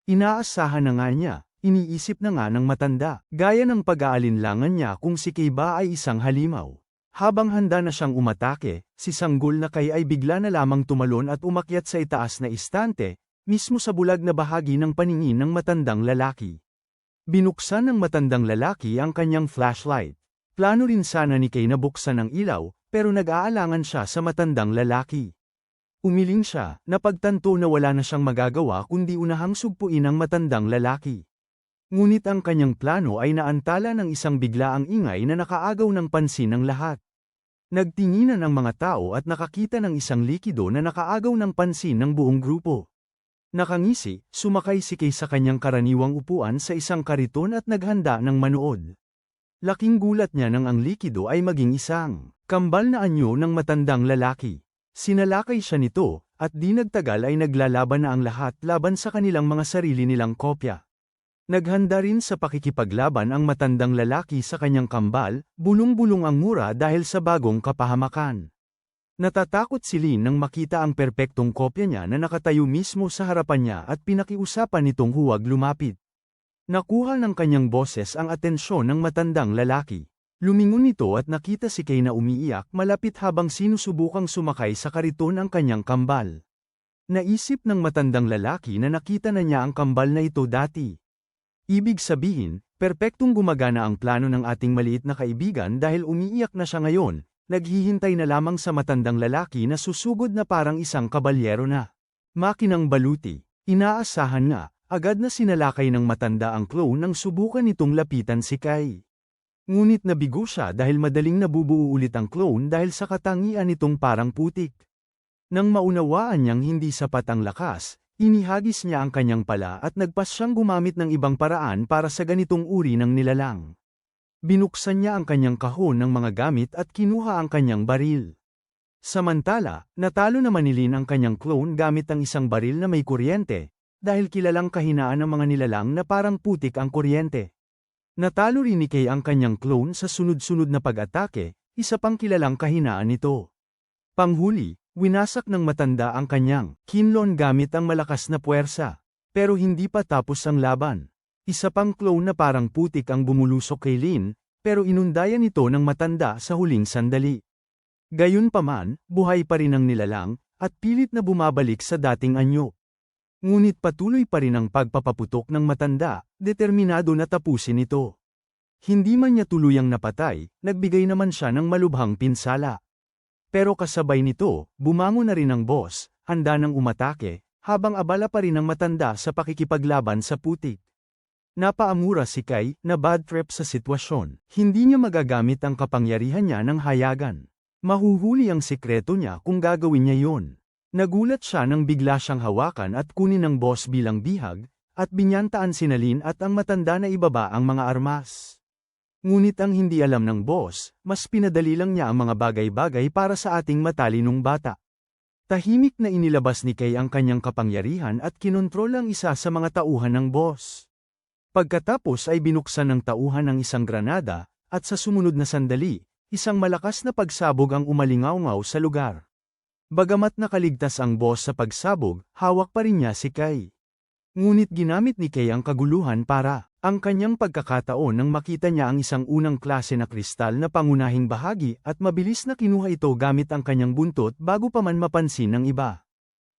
Inaasahan na nga niya. Iniisip na nga ng matanda, gaya ng pag-aalinlangan niya kung si Kay ba ay isang halimaw. Habang handa na siyang umatake, si Sanggol na Kay ay bigla na lamang tumalon at umakyat sa itaas na istante, mismo sa bulag na bahagi ng paningin ng matandang lalaki. Binuksan ng matandang lalaki ang kanyang flashlight. Plano rin sana ni Kay na buksan ang ilaw, pero nag-aalangan siya sa matandang lalaki. Umiling siya, napagtanto na wala na siyang magagawa kundi unahang sugpuin ang matandang lalaki. Ngunit ang kanyang plano ay naantala ng isang biglaang ingay na nakaagaw ng pansin ng lahat. Nagtinginan ang mga tao at nakakita ng isang likido na nakaagaw ng pansin ng buong grupo. Nakangisi, sumakay si Kay sa kanyang karaniwang upuan sa isang kariton at naghanda ng manood. Laking gulat niya nang ang likido ay maging isang kambal na anyo ng matandang lalaki. Sinalakay siya nito, at di nagtagal ay naglalaban na ang lahat laban sa kanilang mga sarili nilang kopya. Naghanda rin sa pakikipaglaban ang matandang lalaki sa kanyang kambal, bulong-bulong ang mura dahil sa bagong kapahamakan. Natatakot si Lin nang makita ang perpektong kopya niya na nakatayo mismo sa harapan niya at pinakiusapan nitong huwag lumapit. Nakuha ng kanyang boses ang atensyon ng matandang lalaki. Lumingon ito at nakita si Kay na umiiyak malapit habang sinusubukang sumakay sa kariton ang kanyang kambal. Naisip ng matandang lalaki na nakita na niya ang kambal na ito dati. Ibig sabihin, perpektong gumagana ang plano ng ating maliit na kaibigan dahil umiiyak na siya ngayon, naghihintay na lamang sa matandang lalaki na susugod na parang isang kabalyero na. Makinang baluti, inaasahan nga, agad na sinalakay ng matanda ang clone nang subukan nitong lapitan si Kay. Ngunit nabigo siya dahil madaling nabubuo ulit ang clone dahil sa katangian nitong parang putik. Nang maunawaan niyang hindi sapat ang lakas, inihagis niya ang kanyang pala at nagpas siyang gumamit ng ibang paraan para sa ganitong uri ng nilalang. Binuksan niya ang kanyang kahon ng mga gamit at kinuha ang kanyang baril. Samantala, natalo naman ni Lin ang kanyang clone gamit ang isang baril na may kuryente, dahil kilalang kahinaan ng mga nilalang na parang putik ang kuryente. Natalo rin ni Kay ang kanyang clone sa sunod-sunod na pag-atake, isa pang kilalang kahinaan nito. Panghuli, winasak ng matanda ang kanyang kinlon gamit ang malakas na puwersa. Pero hindi pa tapos ang laban. Isa pang clone na parang putik ang bumulusok kay Lin, pero inundayan ito ng matanda sa huling sandali. Gayunpaman, buhay pa rin ang nilalang, at pilit na bumabalik sa dating anyo. Ngunit patuloy pa rin ang pagpapaputok ng matanda, determinado na tapusin ito. Hindi man niya tuluyang napatay, nagbigay naman siya ng malubhang pinsala. Pero kasabay nito, bumangon na rin ang boss, handa nang umatake, habang abala pa rin ang matanda sa pakikipaglaban sa putik. Napaamura si Kay, na bad trip sa sitwasyon. Hindi niya magagamit ang kapangyarihan niya ng hayagan. Mahuhuli ang sikreto niya kung gagawin niya yon. Nagulat siya nang bigla siyang hawakan at kunin ng boss bilang bihag, at binyantaan si Lin at ang matanda na ibaba ang mga armas. Ngunit ang hindi alam ng boss, mas pinadali lang niya ang mga bagay-bagay para sa ating matalinong bata. Tahimik na inilabas ni Kay ang kanyang kapangyarihan at kinontrol ang isa sa mga tauhan ng boss. Pagkatapos ay binuksan ng tauhan ang isang granada, at sa sumunod na sandali, isang malakas na pagsabog ang umalingaw-ngaw sa lugar. Bagamat nakaligtas ang boss sa pagsabog, hawak pa rin niya si Kai. Ngunit ginamit ni Kay ang kaguluhan para ang kanyang pagkakataon nang makita niya ang isang unang klase na kristal na pangunahing bahagi at mabilis na kinuha ito gamit ang kanyang buntot bago pa man mapansin ng iba.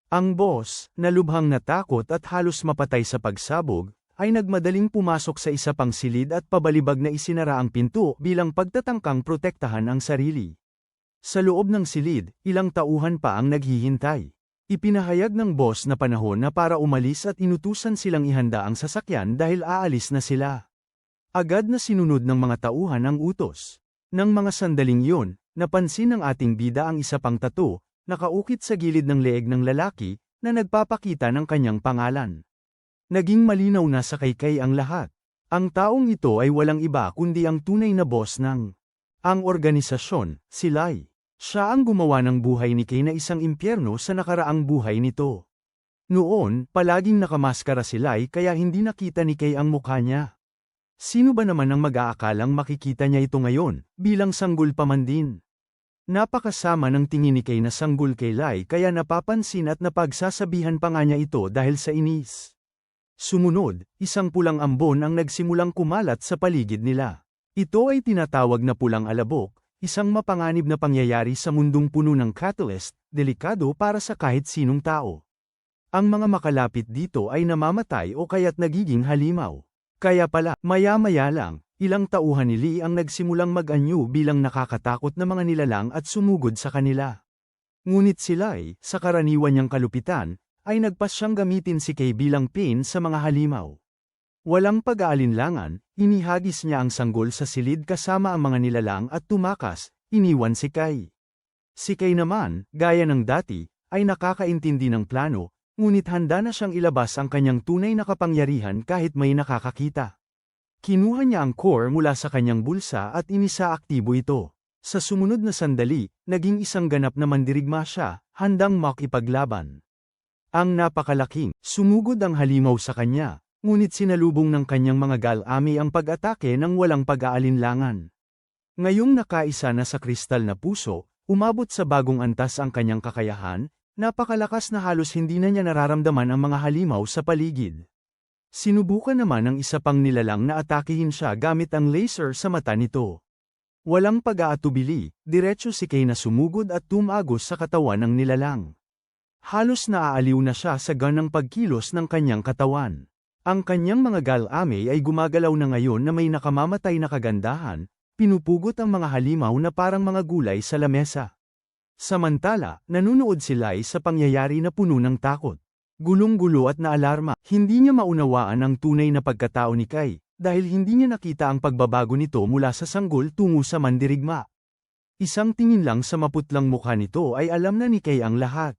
Ang boss, na lubhang natakot at halos mapatay sa pagsabog, ay nagmadaling pumasok sa isa pang silid at pabalibag na isinara ang pinto bilang pagtatangkang protektahan ang sarili. Sa loob ng silid, ilang tauhan pa ang naghihintay. Ipinahayag ng boss na panahon na para umalis at inutusan silang ihanda ang sasakyan dahil aalis na sila. Agad na sinunod ng mga tauhan ang utos. Nang mga sandaling yun, napansin ng ating bida ang isa pang tattoo, nakaukit sa gilid ng leeg ng lalaki, na nagpapakita ng kanyang pangalan. Naging malinaw na sa Kay ang lahat. Ang taong ito ay walang iba kundi ang tunay na boss ng organisasyon, si Lai. Siya ang gumawa ng buhay ni Kay na isang impyerno sa nakaraang buhay nito. Noon, palaging nakamaskara si Lai kaya hindi nakita ni Kay ang mukha niya. Sino ba naman ang mag-aakalang makikita niya ito ngayon, bilang sanggol pa man din? Napakasama ng tingin ni Kay na sanggol kay Lai kaya napapansin at napagsasabihan pa nga niya ito dahil sa inis. Sumunod, isang pulang ambon ang nagsimulang kumalat sa paligid nila. Ito ay tinatawag na pulang alabok, isang mapanganib na pangyayari sa mundong puno ng catalyst, delikado para sa kahit sinong tao. Ang mga makalapit dito ay namamatay o kaya't nagiging halimaw. Kaya pala, maya-maya lang, ilang tauhan ni Lee ang nagsimulang mag-anyo bilang nakakatakot na mga nilalang at sumugod sa kanila. Ngunit sila ay, sa karaniwan niyang kalupitan, ay nagpas siyang gamitin si Kay bilang pin sa mga halimaw. Walang pag-aalinlangan, inihagis niya ang sanggol sa silid kasama ang mga nilalang at tumakas, iniwan si Kay. Si Kay naman, gaya ng dati, ay nakakaintindi ng plano, ngunit handa na siyang ilabas ang kanyang tunay na kapangyarihan kahit may nakakakita. Kinuha niya ang core mula sa kanyang bulsa at inisa-aktibo ito. Sa sumunod na sandali, naging isang ganap na mandirigma siya, handang makipaglaban. Ang napakalaking, sumugod ang halimaw sa kanya. Ngunit sinalubong ng kanyang mga galami ang pag-atake ng walang pag-aalinlangan. Ngayong nakaisa na sa kristal na puso, umabot sa bagong antas ang kanyang kakayahan, napakalakas na halos hindi na niya nararamdaman ang mga halimaw sa paligid. Sinubukan naman ng isa pang nilalang na atakihin siya gamit ang laser sa mata nito. Walang pag-aatubili, diretso si Kay na sumugod at tumagos sa katawan ng nilalang. Halos naaaliw na siya sa ganang pagkilos ng kanyang katawan. Ang kanyang mga galame ay gumagalaw na ngayon na may nakamamatay na kagandahan, pinupugot ang mga halimaw na parang mga gulay sa lamesa. Samantala, nanunood si Lai sa pangyayari na puno ng takot. Gulong-gulo at naalarma, hindi niya maunawaan ang tunay na pagkatao ni Kay, dahil hindi niya nakita ang pagbabago nito mula sa sanggol tungo sa mandirigma. Isang tingin lang sa maputlang mukha nito ay alam na ni Kay ang lahat.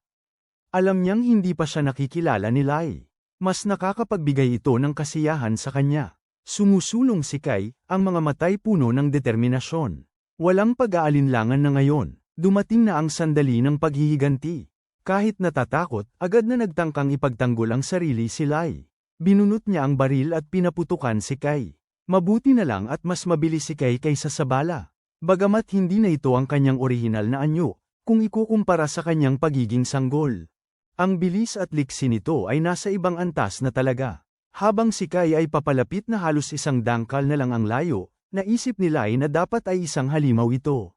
Alam niyang hindi pa siya nakikilala ni Lai. Mas nakakapagbigay ito ng kasiyahan sa kanya. Sumusulong si Kay, ang mga matay puno ng determinasyon. Walang pag-aalinlangan na ngayon, dumating na ang sandali ng paghihiganti. Kahit natatakot, agad na nagtangkang ipagtanggol ang sarili si Lai. Binunot niya ang baril at pinaputukan si Kay. Mabuti na lang at mas mabilis si Kay kaysa sa bala. Bagamat hindi na ito ang kanyang orihinal na anyo, kung ikukumpara sa kanyang pagiging sanggol. Ang bilis at liksi nito ay nasa ibang antas na talaga. Habang si Kay ay papalapit na halos isang dangkal na lang ang layo, naisip ni Lai na dapat ay isang halimaw ito.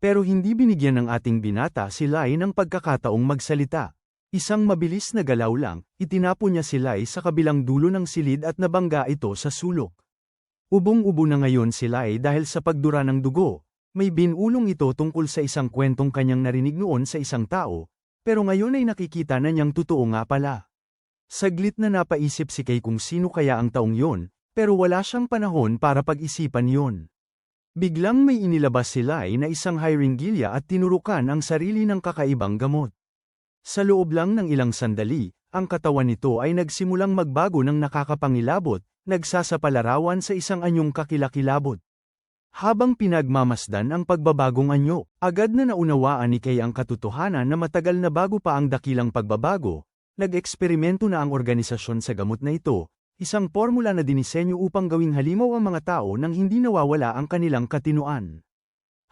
Pero hindi binigyan ng ating binata si Lai ng pagkakataong magsalita. Isang mabilis na galaw lang, itinapon niya si Lai sa kabilang dulo ng silid at nabangga ito sa sulok. Ubong-ubo na ngayon si Lai dahil sa pagdura ng dugo. May binulong ito tungkol sa isang kwentong kanyang narinig noon sa isang tao, pero ngayon ay nakikita na niyang totoo nga pala. Saglit na napaisip si Kay kung sino kaya ang taong yon, pero wala siyang panahon para pag-isipan yon. Biglang may inilabas si Lai na isang hyringilya at tinurukan ang sarili ng kakaibang gamot. Sa loob lang ng ilang sandali, ang katawan nito ay nagsimulang magbago ng nakakapangilabot, nagsasapalarawan sa isang anyong kakilakilabot. Habang pinagmamasdan ang pagbabagong anyo, agad na naunawaan ni Kay ang katotohanan na matagal na bago pa ang dakilang pagbabago, nag-eksperimento na ang organisasyon sa gamot na ito, isang formula na dinisenyo upang gawing halimaw ang mga tao nang hindi nawawala ang kanilang katinuan.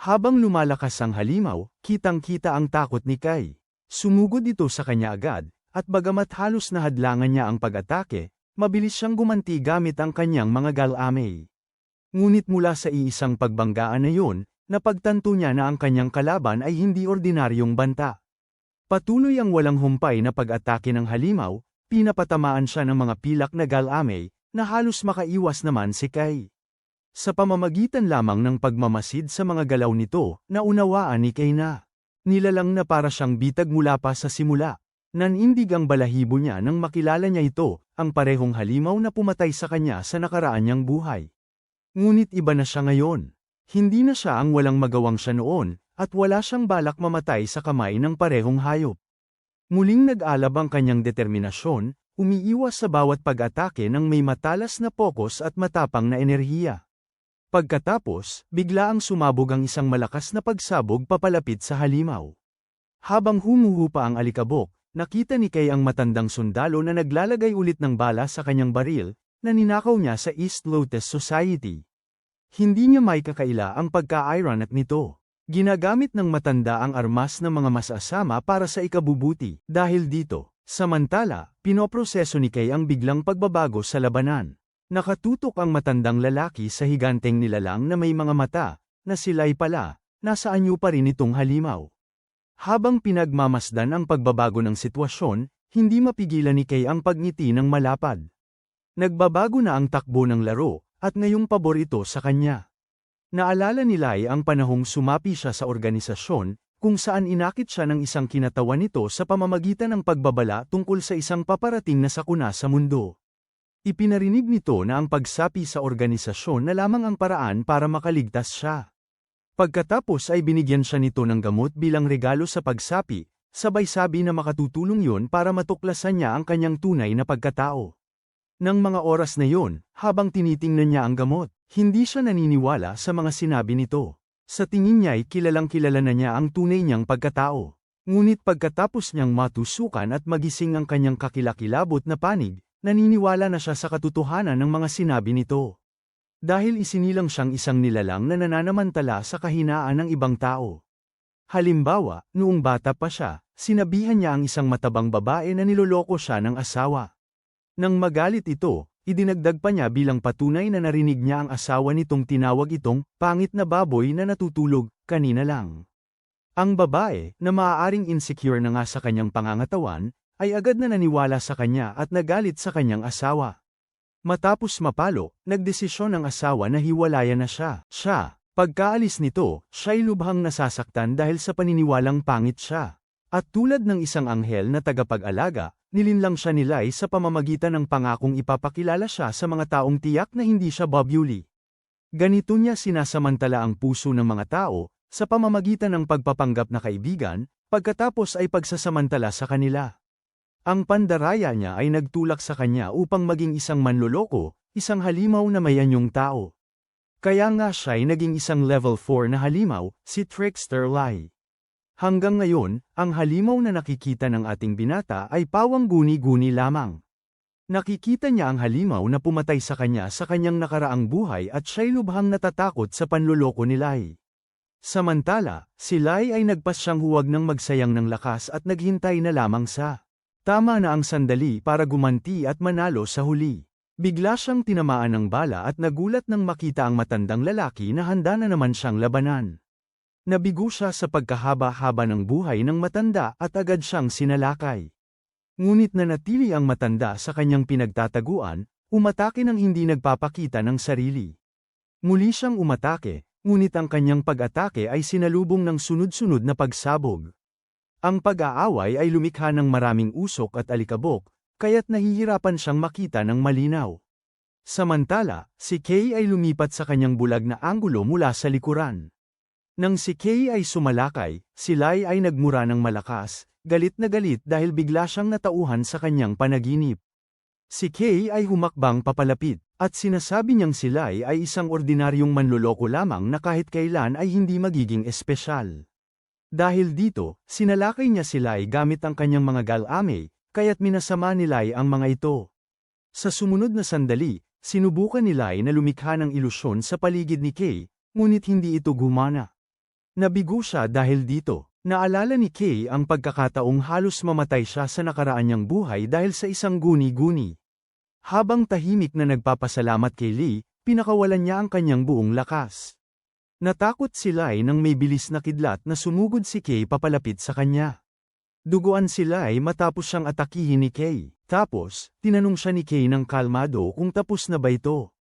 Habang lumalakas ang halimaw, kitang-kita ang takot ni Kai. Sumugod ito sa kanya agad, at bagamat halos nahadlangan niya ang pag-atake, mabilis siyang gumanti gamit ang kanyang mga galamay. Ngunit mula sa iisang pagbanggaan na yun, napagtanto niya na ang kanyang kalaban ay hindi ordinaryong banta. Patuloy ang walang humpay na pag-atake ng halimaw, pinapatamaan siya ng mga pilak na galamay, na halos makaiwas naman si Kai. Sa pamamagitan lamang ng pagmamasid sa mga galaw nito, naunawaan ni Kai na nilalang na para siyang bitag mula pa sa simula. Nanindig ang balahibo niya nang makilala niya ito, ang parehong halimaw na pumatay sa kanya sa nakaraan niyang buhay. Ngunit iba na siya ngayon. Hindi na siya ang walang magawang siya noon, at wala siyang balak mamatay sa kamay ng parehong hayop. Muling nag-alab ang kanyang determinasyon, umiiwas sa bawat pag-atake ng may matalas na pokus at matapang na enerhiya. Pagkatapos, bigla ang sumabog ang isang malakas na pagsabog papalapit sa halimaw. Habang humuhupa ang alikabok, nakita ni Kai ang matandang sundalo na naglalagay ulit ng bala sa kanyang baril, na ninakaw niya sa East Lotus Society. Hindi niya may kakaila ang pagka-ironic nito. Ginagamit ng matanda ang armas ng mga masasama para sa ikabubuti. Dahil dito, samantala, pinoproseso ni Kai ang biglang pagbabago sa labanan. Nakatutok ang matandang lalaki sa higanteng nilalang na may mga mata, na sila'y pala, nasa anyo pa rin itong halimaw. Habang pinagmamasdan ang pagbabago ng sitwasyon, hindi mapigilan ni Kai ang pagngiti ng malapad. Nagbabago na ang takbo ng laro, at ngayong pabor ito sa kanya. Naalala ni Lai ang panahong sumapi siya sa organisasyon, kung saan inakit siya ng isang kinatawan nito sa pamamagitan ng pagbabala tungkol sa isang paparating na sakuna sa mundo. Ipinarinig nito na ang pagsapi sa organisasyon na lamang ang paraan para makaligtas siya. Pagkatapos ay binigyan siya nito ng gamot bilang regalo sa pagsapi, sabay sabi na makatutulong yun para matuklasan niya ang kanyang tunay na pagkatao. Nang mga oras na yun, habang tinitingnan niya ang gamot, hindi siya naniniwala sa mga sinabi nito. Sa tingin niya ay kilalang-kilala na niya ang tunay niyang pagkatao. Ngunit pagkatapos niyang matusukan at magising ang kanyang kakilakilabot na panig, naniniwala na siya sa katotohanan ng mga sinabi nito. Dahil isinilang siyang isang nilalang na nananamantala sa kahinaan ng ibang tao. Halimbawa, noong bata pa siya, sinabihan niya ang isang matabang babae na niloloko siya ng asawa. Nang magalit ito, idinagdag pa niya bilang patunay na narinig niya ang asawa nitong tinawag itong pangit na baboy na natutulog kanina lang. Ang babae, na maaaring insecure na nga sa kanyang pangangatawan, ay agad na naniwala sa kanya at nagalit sa kanyang asawa. Matapos mapalo, nagdesisyon ang asawa na hiwalayan na siya. Pagkaalis nito, siya'y lubhang nasasaktan dahil sa paniniwalang pangit siya. At tulad ng isang anghel na tagapag-alaga, nilinlang siya ni Lai sa pamamagitan ng pangakong ipapakilala siya sa mga taong tiyak na hindi siya babyuli. Ganito niya sinasamantala ang puso ng mga tao, sa pamamagitan ng pagpapanggap na kaibigan, pagkatapos ay pagsasamantala sa kanila. Ang pandaraya niya ay nagtulak sa kanya upang maging isang manloloko, isang halimaw na may anyong tao. Kaya nga siya'y naging isang level 4 na halimaw, si Trickster Lai. Hanggang ngayon, ang halimaw na nakikita ng ating binata ay pawang guni-guni lamang. Nakikita niya ang halimaw na pumatay sa kanya sa kanyang nakaraang buhay at siya'y lubhang natatakot sa panloloko ni Lai. Samantala, si Lai ay nagpasyang huwag nang magsayang ng lakas at naghintay na lamang sa tama na ang sandali para gumanti at manalo sa huli. Bigla siyang tinamaan ng bala at nagulat nang makita ang matandang lalaki na handa na naman siyang labanan. Nabigo siya sa pagkahaba-haba ng buhay ng matanda at agad siyang sinalakay. Ngunit nanatili ang matanda sa kanyang pinagtataguan, umatake nang hindi nagpapakita ng sarili. Muli siyang umatake, ngunit ang kanyang pag-atake ay sinalubong ng sunod-sunod na pagsabog. Ang pag-aaway ay lumikha ng maraming usok at alikabok, kaya't nahihirapan siyang makita ng malinaw. Samantala, si Kay ay lumipat sa kanyang bulag na anggulo mula sa likuran. Nang si Kay ay sumalakay, si Lai ay nagmura ng malakas, galit na galit dahil bigla siyang natauhan sa kanyang panaginip. Si Kay ay humakbang papalapit, at sinasabi niyang si Lai ay isang ordinaryong manloloko lamang na kahit kailan ay hindi magiging espesyal. Dahil dito, sinalakay niya si Lai gamit ang kanyang mga galamay, kaya't minasama ni Lai ang mga ito. Sa sumunod na sandali, sinubukan ni Lai na lumikha ng ilusyon sa paligid ni Kay, ngunit hindi ito gumana. Nabigo siya dahil dito. Naalala ni Kay ang pagkakataong halos mamatay siya sa nakaraan niyang buhay dahil sa isang guni-guni. Habang tahimik na nagpapasalamat kay Lee, pinakawalan niya ang kanyang buong lakas. Natakot si Lai nang may bilis na kidlat na sumugod si Kay papalapit sa kanya. Duguan si Lai matapos siyang atakihin ni Kay. Tapos, tinanong siya ni Kay ng kalmado kung tapos na ba ito.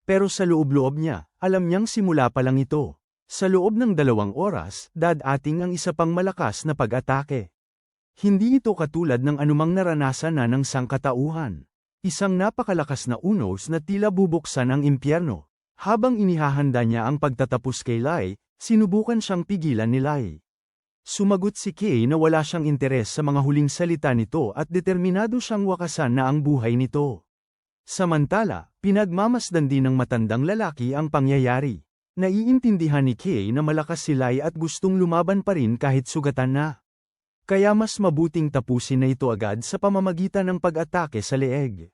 Pero sa loob-loob niya, alam niyang simula pa lang ito. Sa loob ng 2 oras, dadating ang isa pang malakas na pag-atake. Hindi ito katulad ng anumang naranasan na ng sangkatauhan. Isang napakalakas na unos na tila bubuksan ang impyerno. Habang inihahanda niya ang pagtatapos kay Lai, sinubukan siyang pigilan ni Lai. Sumagot si Kay na wala siyang interes sa mga huling salita nito at determinado siyang wakasan na ang buhay nito. Samantala, pinagmamasdan din ng matandang lalaki ang pangyayari. Naiintindihan ni Kay na malakas si Lai at gustong lumaban pa rin kahit sugatan na. Kaya mas mabuting tapusin na ito agad sa pamamagitan ng pag-atake sa leeg.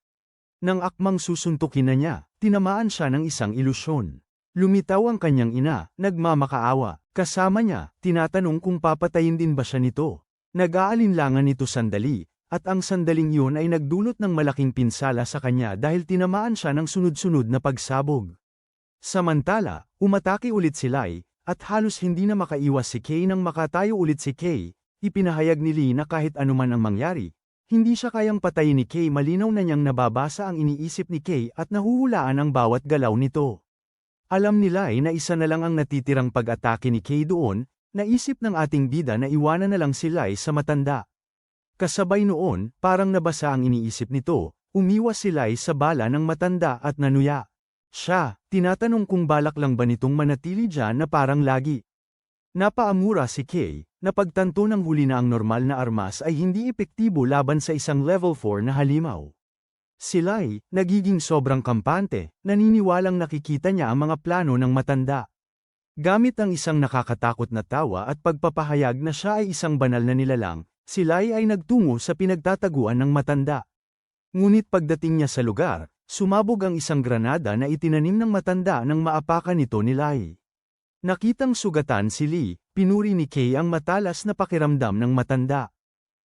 Nang akmang susuntukin na niya, tinamaan siya ng isang ilusyon. Lumitaw ang kanyang ina, nagmamakaawa. Kasama niya, tinatanong kung papatayin din ba siya nito. Nag-aalinlangan nito sandali, at ang sandaling iyon ay nagdulot ng malaking pinsala sa kanya dahil tinamaan siya ng sunod-sunod na pagsabog. Samantala, umatake ulit si Lai, at halos hindi na makaiwas si Kay nang makatayo ulit si Kay. Ipinahayag ni Lee na kahit anuman ang mangyari, hindi siya kayang patayin ni Kay. Malinaw na niyang nababasa ang iniisip ni Kay at nahuhulaan ang bawat galaw nito. Alam ni Lai na isa na lang ang natitirang pag-atake ni Kay doon, naisip ng ating bida na iwanan na lang si Lai sa matanda. Kasabay noon, parang nabasa ang iniisip nito, umiwas si Lai sa bala ng matanda at nanuya. Siya, tinatanong kung balak lang ba nitong manatili dyan na parang lagi. Napaamura si Kay, napagtanto ng huli na ang normal na armas ay hindi epektibo laban sa isang level 4 na halimaw. Si Lai, nagiging sobrang kampante, naniniwalang nakikita niya ang mga plano ng matanda. Gamit ang isang nakakatakot na tawa at pagpapahayag na siya ay isang banal na nilalang, si Lai ay nagtungo sa pinagtataguan ng matanda. Ngunit pagdating niya sa lugar, sumabog ang isang granada na itinanim ng matanda nang maapakan nito ni Lai. Nakitang sugatan si Lee, pinuri ni Kay ang matalas na pakiramdam ng matanda.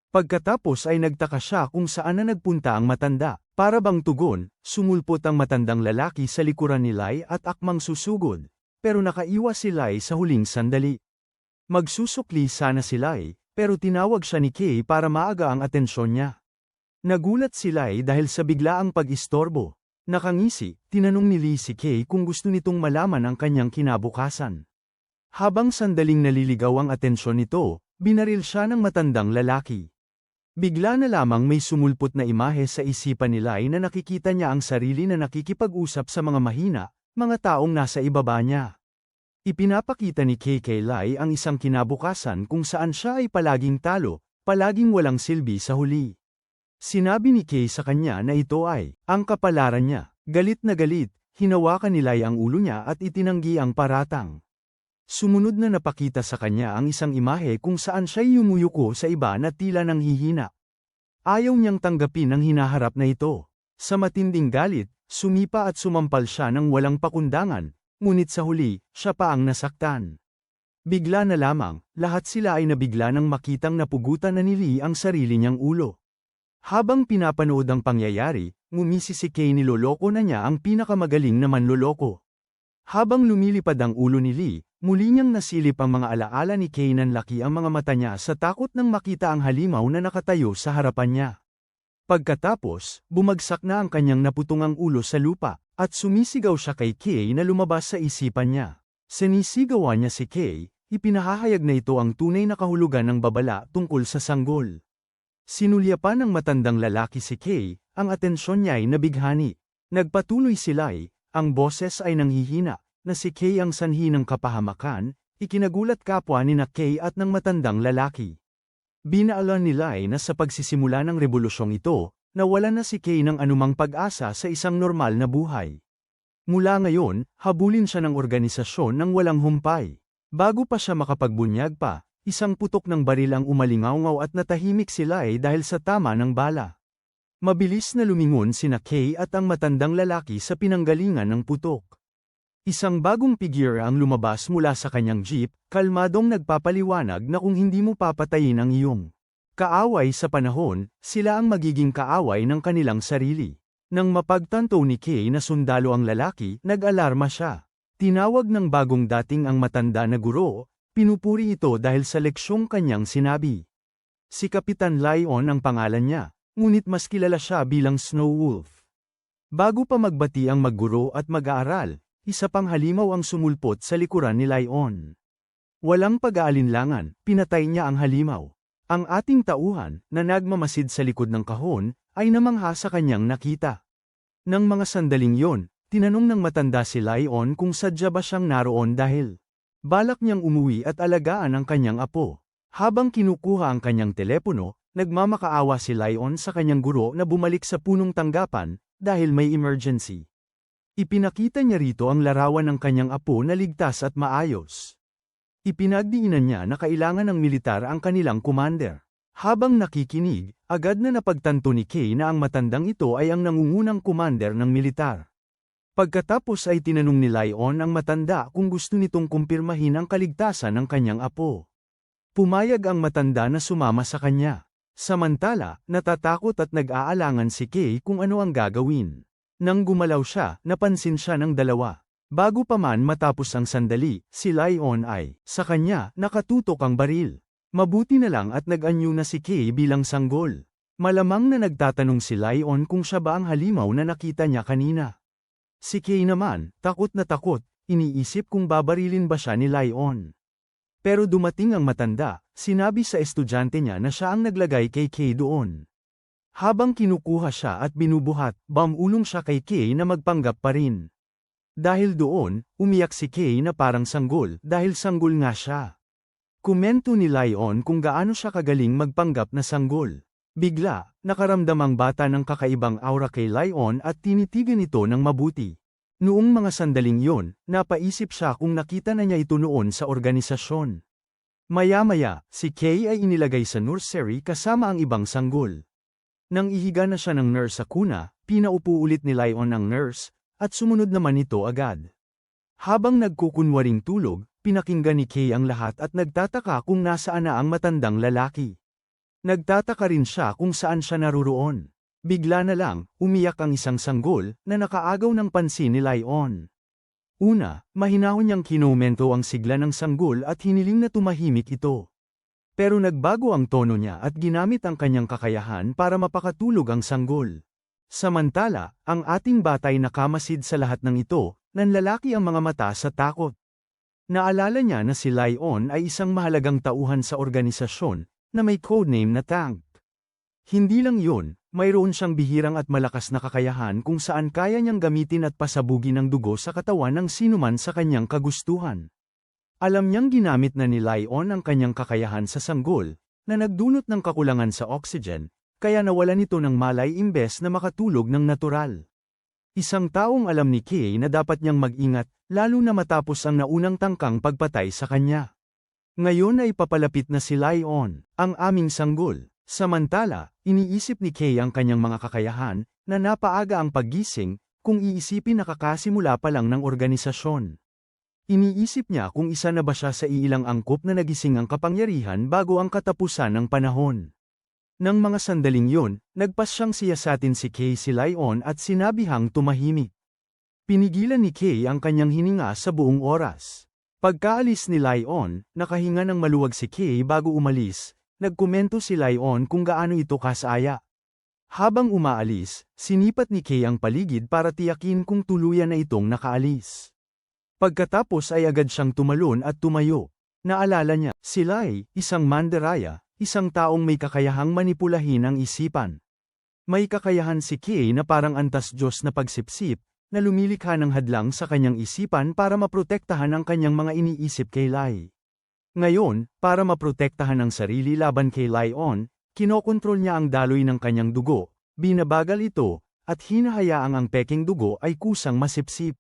Pagkatapos ay nagtaka siya kung saan na nagpunta ang matanda. Para bang tugon, sumulpot ang matandang lalaki sa likuran ni Lai at akmang susugod, pero nakaiwas si Lai sa huling sandali. Magsusukli sana si Lai, pero tinawag siya ni Kay para maaga ang atensyon niya. Nagulat si Lai dahil sa biglaang pag-istorbo. Nakangisi, tinanong ni Lee si Kay kung gusto nitong malaman ang kanyang kinabukasan. Habang sandaling naliligaw ang atensyon nito, binaril siya ng matandang lalaki. Bigla na lamang may sumulpot na imahe sa isipan ni Lai na nakikita niya ang sarili na nakikipag-usap sa mga mahina, mga taong nasa ibaba niya. Ipinapakita ni Kay kay Lai ang isang kinabukasan kung saan siya ay palaging talo, palaging walang silbi sa huli. Sinabi ni Kay sa kanya na ito ay ang kapalaran niya. Galit na galit, hinawakan ni Lai ang ulo niya at itinanggi ang paratang. Sumunod na napakita sa kanya ang isang imahe kung saan siya'y yumuyuko sa iba na tila nanghihina. Ayaw niyang tanggapin ang hinaharap na ito. Sa matinding galit, sumipa at sumampal siya ng walang pakundangan, ngunit sa huli, siya pa ang nasaktan. Bigla na lamang, lahat sila ay nabigla nang makitang napugutan na ni Lee ang sarili niyang ulo. Habang pinapanood ang pangyayari, ngumisi si Kay, niloloko na niya ang pinakamagaling na manloloko. Habang lumilipad ang ulo ni Lee, muli niyang nasilip ang mga alaala ni Kay. Nanlaki ang mga mata niya sa takot nang makita ang halimaw na nakatayo sa harapan niya. Pagkatapos, bumagsak na ang kanyang naputungang ulo sa lupa, at sumisigaw siya kay Kay na lumabas sa isipan niya. Sinisigawan niya si Kay, ipinahahayag na ito ang tunay na kahulugan ng babala tungkol sa sanggol. Sinulyapan ng matandang lalaki si Kay, ang atensyon niya ay nabighani. Nagpatuloy si Lai, ang boses ay nanghihina, na si Kay ang sanhi ng kapahamakan, ikinagulat kapwa ni na Kay at ng matandang lalaki. Binaalan ni Lai na sa pagsisimula ng rebolusyong ito, nawalan na si Kay ng anumang pag-asa sa isang normal na buhay. Mula ngayon, habulin siya ng organisasyon ng walang humpay. Bago pa siya makapagbunyag pa, isang putok ng baril ang umalingaw at natahimik si Lai dahil sa tama ng bala. Mabilis na lumingon sina Kay at ang matandang lalaki sa pinanggalingan ng putok. Isang bagong figure ang lumabas mula sa kanyang jeep, kalmadong nagpapaliwanag na kung hindi mo papatayin ang iyong kaaway sa panahon, sila ang magiging kaaway ng kanilang sarili. Nang mapagtanto ni Kay na sundalo ang lalaki, nag-alarma siya. Tinawag ng bagong dating ang matanda na guro, pinupuri ito dahil sa leksyong kanyang sinabi. Si Kapitan Lion ang pangalan niya, ngunit mas kilala siya bilang Snow Wolf. Bago pa magbati ang magguro at mag-aaral, isa pang halimaw ang sumulpot sa likuran ni Lion. Walang pag-aalinlangan, pinatay niya ang halimaw. Ang ating tauhan, na nagmamasid sa likod ng kahon, ay namangha sa kanyang nakita. Nang mga sandaling yon, tinanong ng matanda si Lion kung sadya ba siyang naroon dahil balak niyang umuwi at alagaan ang kanyang apo. Habang kinukuha ang kanyang telepono, nagmamakaawa si Lion sa kanyang guro na bumalik sa punong tanggapan dahil may emergency. Ipinakita niya rito ang larawan ng kanyang apo na ligtas at maayos. Ipinagdiinan niya na kailangan ng militar ang kanilang commander. Habang nakikinig, agad na napagtanto ni Kay na ang matandang ito ay ang nangungunang commander ng militar. Pagkatapos ay tinanong ni Lion ang matanda kung gusto nitong kumpirmahin ang kaligtasan ng kanyang apo. Pumayag ang matanda na sumama sa kanya. Samantala, natatakot at nag-aalangan si Kay kung ano ang gagawin. Nang gumalaw siya, napansin siya ng dalawa. Bago pa man matapos ang sandali, si Lion ay, sa kanya, nakatutok ang baril. Mabuti na lang at nag-anyo na si Kay bilang sanggol. Malamang na nagtatanong si Lion kung siya ba ang halimaw na nakita niya kanina. Si Kay naman, takot na takot, iniisip kung babarilin ba siya ni Lion. Pero dumating ang matanda, sinabi sa estudyante niya na siya ang naglagay kay Kay doon. Habang kinukuha siya at binubuhat, bumulong siya kay Kay na magpanggap pa rin. Dahil doon, umiyak si Kay na parang sanggol dahil sanggol nga siya. Komento ni Lion kung gaano siya kagaling magpanggap na sanggol. Bigla, nakaramdam ang bata ng kakaibang aura kay Lion at tinitigan ito ng mabuti. Noong mga sandaling yon, napaisip siya kung nakita na niya ito noon sa organisasyon. Maya-maya, si Kay ay inilagay sa nursery kasama ang ibang sanggol. Nang ihiga na siya ng nurse sa kuna, pinaupo ulit ni Lion ang nurse, at sumunod naman ito agad. Habang nagkukunwaring tulog, pinakinggan ni Kay ang lahat at nagtataka kung nasaan na ang matandang lalaki. Nagtataka rin siya kung saan siya naruroon. Bigla na lang, umiyak ang isang sanggol na nakaagaw ng pansin ni Lion. Una, mahinahon niyang kinomento ang sigla ng sanggol at hiniling na tumahimik ito. Pero nagbago ang tono niya at ginamit ang kanyang kakayahan para mapakatulog ang sanggol. Samantala, ang ating batay nakamasid sa lahat ng ito, nanlalaki ang mga mata sa takot. Naalala niya na si Lion ay isang mahalagang tauhan sa organisasyon, na may codename na Tank. Hindi lang yun, mayroon siyang bihirang at malakas na kakayahan kung saan kaya niyang gamitin at pasabugin ang dugo sa katawan ng sinuman sa kanyang kagustuhan. Alam niyang ginamit na ni Lion ang kanyang kakayahan sa sanggol, na nagdulot ng kakulangan sa oxygen, kaya nawalan ito ng malay imbes na makatulog ng natural. Isang taong alam ni Kay na dapat niyang mag-ingat, lalo na matapos ang naunang tangkang pagpatay sa kanya. Ngayon ay papalapit na si Lion, ang aming sanggol. Samantala, iniisip ni Kay ang kanyang mga kakayahan, na napaaga ang paggising, kung iisipin na kakasimula pa lang ng organisasyon. Iniisip niya kung isa na ba siya sa iilang angkop na nagising ang kapangyarihan bago ang katapusan ng panahon. Nang mga sandaling yon, nagpas siyang siyasatin si Kay si Lion at sinabihang tumahimik. Pinigilan ni Kay ang kanyang hininga sa buong oras. Pagkaalis ni Lion, nakahinga ng maluwag si Kay bago umalis, nagkomento si Lion kung gaano ito kasaya. Habang umaalis, sinipat ni Kay ang paligid para tiyakin kung tuluyan na itong nakaalis. Pagkatapos ay agad siyang tumalon at tumayo. Naalala niya, sila ay isang mandaraya, isang taong may kakayahang manipulahin ang isipan. May kakayahan si Kay na parang antas Diyos na pagsipsip, na lumilikha ng hadlang sa kanyang isipan para maprotektahan ang kanyang mga iniisip kay Lai. Ngayon, para maprotektahan ang sarili laban kay Lion, kinokontrol niya ang daloy ng kanyang dugo, binabagal ito, at hinahayaang ang peking dugo ay kusang masipsip.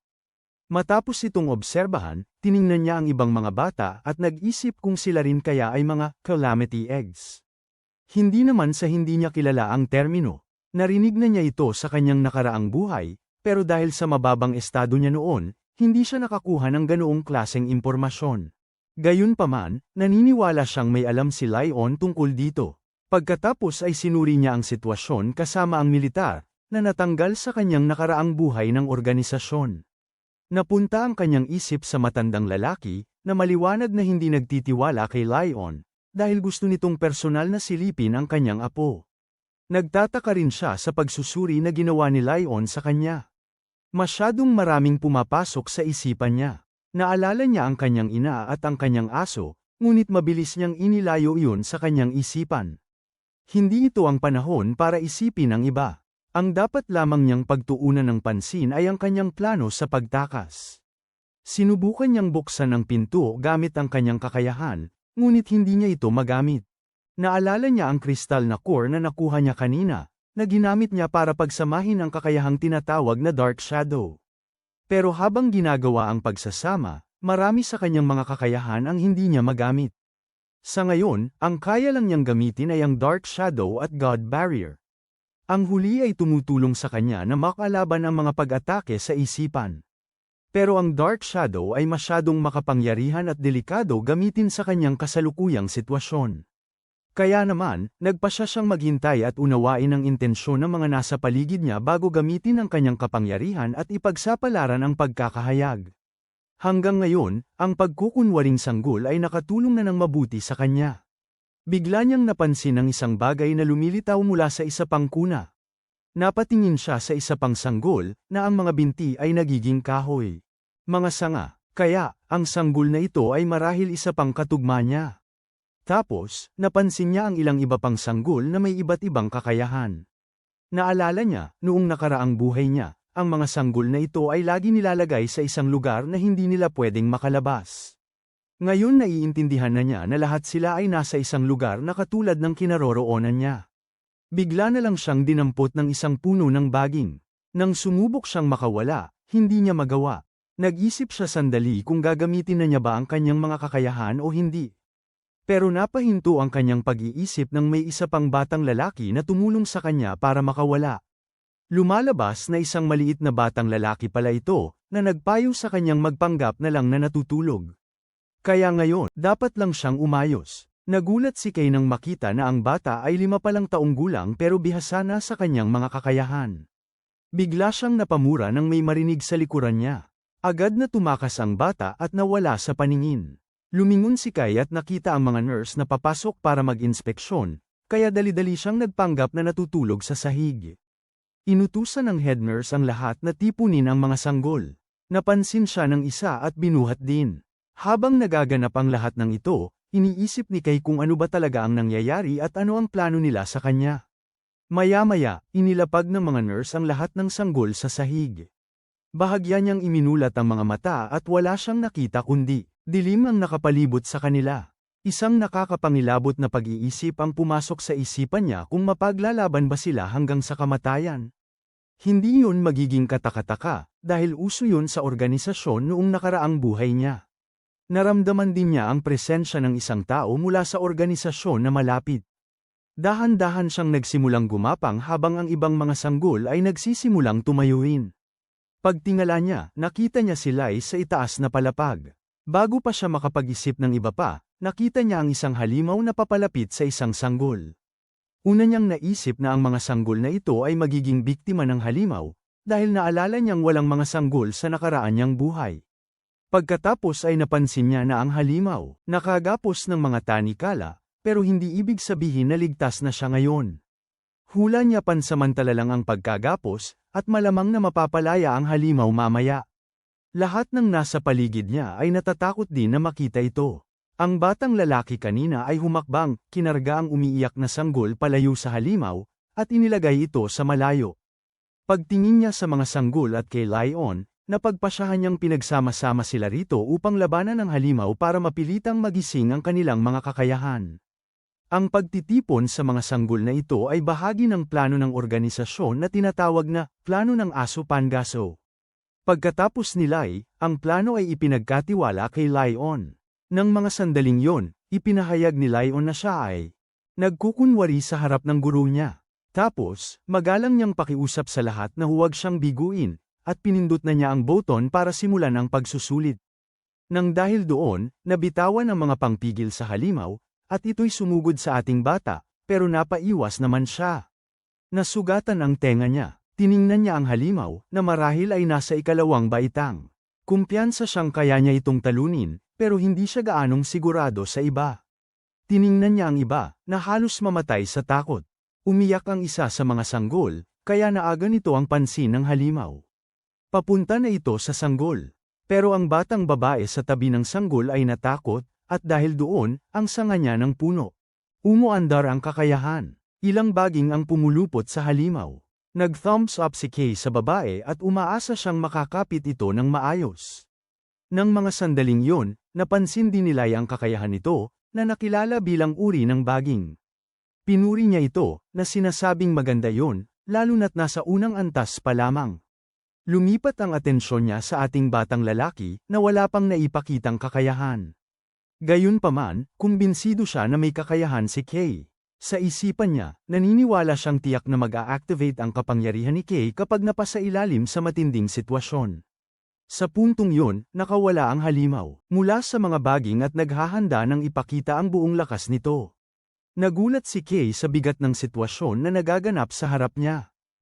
Matapos itong obserbahan, tiningnan niya ang ibang mga bata at nag-isip kung sila rin kaya ay mga calamity eggs. Hindi naman sa hindi niya kilala ang termino. Narinig na niya ito sa kanyang nakaraang buhay, pero dahil sa mababang estado niya noon, hindi siya nakakuha ng ganoong klaseng impormasyon. Gayunpaman, naniniwala siyang may alam si Lion tungkol dito. Pagkatapos ay sinuri niya ang sitwasyon kasama ang militar, na natanggal sa kanyang nakaraang buhay ng organisasyon. Napunta ang kanyang isip sa matandang lalaki, na maliwanag na hindi nagtitiwala kay Lion, dahil gusto nitong personal na silipin ang kanyang apo. Nagtataka rin siya sa pagsusuri na ginawa ni Lion sa kanya. Masyadong maraming pumapasok sa isipan niya. Naalala niya ang kanyang ina at ang kanyang aso, ngunit mabilis niyang inilayo iyon sa kanyang isipan. Hindi ito ang panahon para isipin ang iba. Ang dapat lamang niyang pagtuunan ng pansin ay ang kanyang plano sa pagtakas. Sinubukan niyang buksan ang pinto gamit ang kanyang kakayahan, ngunit hindi niya ito magamit. Naalala niya ang kristal na core na nakuha niya kanina, na ginamit niya para pagsamahin ang kakayahang tinatawag na Dark Shadow. Pero habang ginagawa ang pagsasama, marami sa kanyang mga kakayahan ang hindi niya magamit. Sa ngayon, ang kaya lang niyang gamitin ay ang Dark Shadow at God Barrier. Ang huli ay tumutulong sa kanya na makalaban ang mga pag-atake sa isipan. Pero ang Dark Shadow ay masyadong makapangyarihan at delikado gamitin sa kanyang kasalukuyang sitwasyon. Kaya naman, nagpasya siyang maghintay at unawain ang intensyon ng mga nasa paligid niya bago gamitin ang kanyang kapangyarihan at ipagsapalaran ang pagkakahayag. Hanggang ngayon, ang pagkukunwaring sanggol ay nakatulong na ng mabuti sa kanya. Bigla niyang napansin ang isang bagay na lumilitaw mula sa isa pang kuna. Napatingin siya sa isa pang sanggol, na ang mga binti ay nagiging kahoy. Mga sanga, kaya, ang sanggol na ito ay marahil isa pang katugma niya. Tapos, napansin niya ang ilang iba pang sanggol na may iba't ibang kakayahan. Naalala niya, noong nakaraang buhay niya, ang mga sanggol na ito ay lagi nilalagay sa isang lugar na hindi nila pwedeng makalabas. Ngayon naiintindihan na niya na lahat sila ay nasa isang lugar na katulad ng kinaroroonan niya. Bigla na lang siyang dinampot ng isang puno ng baging. Nang sumubok siyang makawala, hindi niya magawa. Nag-isip siya sandali kung gagamitin na niya ba ang kanyang mga kakayahan o hindi. Pero napahinto ang kanyang pag-iisip nang may isa pang batang lalaki na tumulong sa kanya para makawala. Lumalabas na isang maliit na batang lalaki pala ito, na nagpayo sa kanyang magpanggap na lang na natutulog. Kaya ngayon, dapat lang siyang umayos. Nagulat si Kay nang makita na ang bata ay 5 pa lang taong gulang pero bihasa na sa kanyang mga kakayahan. Bigla siyang napamura nang may marinig sa likuran niya. Agad na tumakas ang bata at nawala sa paningin. Lumingon si Kay at nakita ang mga nurse na papasok para mag-inspeksyon, kaya dali-dali siyang nagpanggap na natutulog sa sahig. Inutusan ng head nurse ang lahat na tipunin ang mga sanggol. Napansin siya ng isa at binuhat din. Habang nagaganap ang lahat ng ito, iniisip ni Kay kung ano ba talaga ang nangyayari at ano ang plano nila sa kanya. Maya-maya, inilapag ng mga nurse ang lahat ng sanggol sa sahig. Bahagya niyang iminulat ang mga mata at wala siyang nakita kundi dilim ang nakapalibot sa kanila. Isang nakakapangilabot na pag-iisip ang pumasok sa isipan niya kung mapaglalaban ba sila hanggang sa kamatayan. Hindi yun magiging katakataka, dahil uso yun sa organisasyon noong nakaraang buhay niya. Naramdaman din niya ang presensya ng isang tao mula sa organisasyon na malapit. Dahan-dahan siyang nagsimulang gumapang habang ang ibang mga sanggol ay nagsisimulang tumayuin. Pagtingala niya, nakita niya si Lai sa itaas na palapag. Bago pa siya makapag-isip ng iba pa, nakita niya ang isang halimaw na papalapit sa isang sanggol. Una niyang naisip na ang mga sanggol na ito ay magiging biktima ng halimaw, dahil naalala niyang walang mga sanggol sa nakaraan niyang buhay. Pagkatapos ay napansin niya na ang halimaw, nakagapos ng mga tanikala, pero hindi ibig sabihin na ligtas na siya ngayon. Hula niya pansamantala lang ang pagkagapos, at malamang na mapapalaya ang halimaw mamaya. Lahat ng nasa paligid niya ay natatakot din na makita ito. Ang batang lalaki kanina ay humakbang, kinarga ang umiiyak na sanggol palayo sa halimaw, at inilagay ito sa malayo. Pagtingin niya sa mga sanggol at kay Lion, napagpasyahan niyang pinagsama-sama sila rito upang labanan ang halimaw para mapilitang magising ang kanilang mga kakayahan. Ang pagtitipon sa mga sanggol na ito ay bahagi ng plano ng organisasyon na tinatawag na Plano ng Aso Pangaso. Pagkatapos ni Lai, ang plano ay ipinagkatiwala kay Lion. Nang mga sandaling yon, ipinahayag ni Lion na siya ay nagkukunwari sa harap ng guro niya. Tapos, magalang niyang pakiusap sa lahat na huwag siyang biguin, at pinindot na niya ang button para simulan ang pagsusulit. Nang dahil doon, nabitawan ang mga pangpigil sa halimaw, at ito'y sumugod sa ating bata, pero napaiwas naman siya. Nasugatan ang tenga niya. Tiningnan niya ang halimaw, na marahil ay nasa ikalawang baitang. Kumpiyansa siyang kaya niya itong talunin, pero hindi siya gaanong sigurado sa iba. Tiningnan niya ang iba, na halos mamatay sa takot. Umiyak ang isa sa mga sanggol, kaya naaga nito ang pansin ng halimaw. Papunta na ito sa sanggol. Pero ang batang babae sa tabi ng sanggol ay natakot, at dahil doon, ang sanga niya ng puno. Umuandar ang kakayahan. Ilang baging ang pumulupot sa halimaw. Nag-thumbs up si Kay sa babae at umaasa siyang makakapit ito ng maayos. Nang mga sandaling yon, napansin din nila ang kakayahan nito, na nakilala bilang uri ng baging. Pinuri niya ito, na sinasabing maganda yon, lalo na't nasa unang antas pa lamang. Lumipat ang atensyon niya sa ating batang lalaki, na wala pang naipakitang kakayahan. Gayunpaman, kumbinsido siya na may kakayahan si Kay. Sa isipan niya, naniniwala siyang tiyak na mag-a-activate ang kapangyarihan ni Kay kapag napasailalim sa matinding sitwasyon. Sa puntong yun, nakawala ang halimaw mula sa mga baging at naghahanda ng ipakita ang buong lakas nito. Nagulat si Kay sa bigat ng sitwasyon na nagaganap sa harap niya.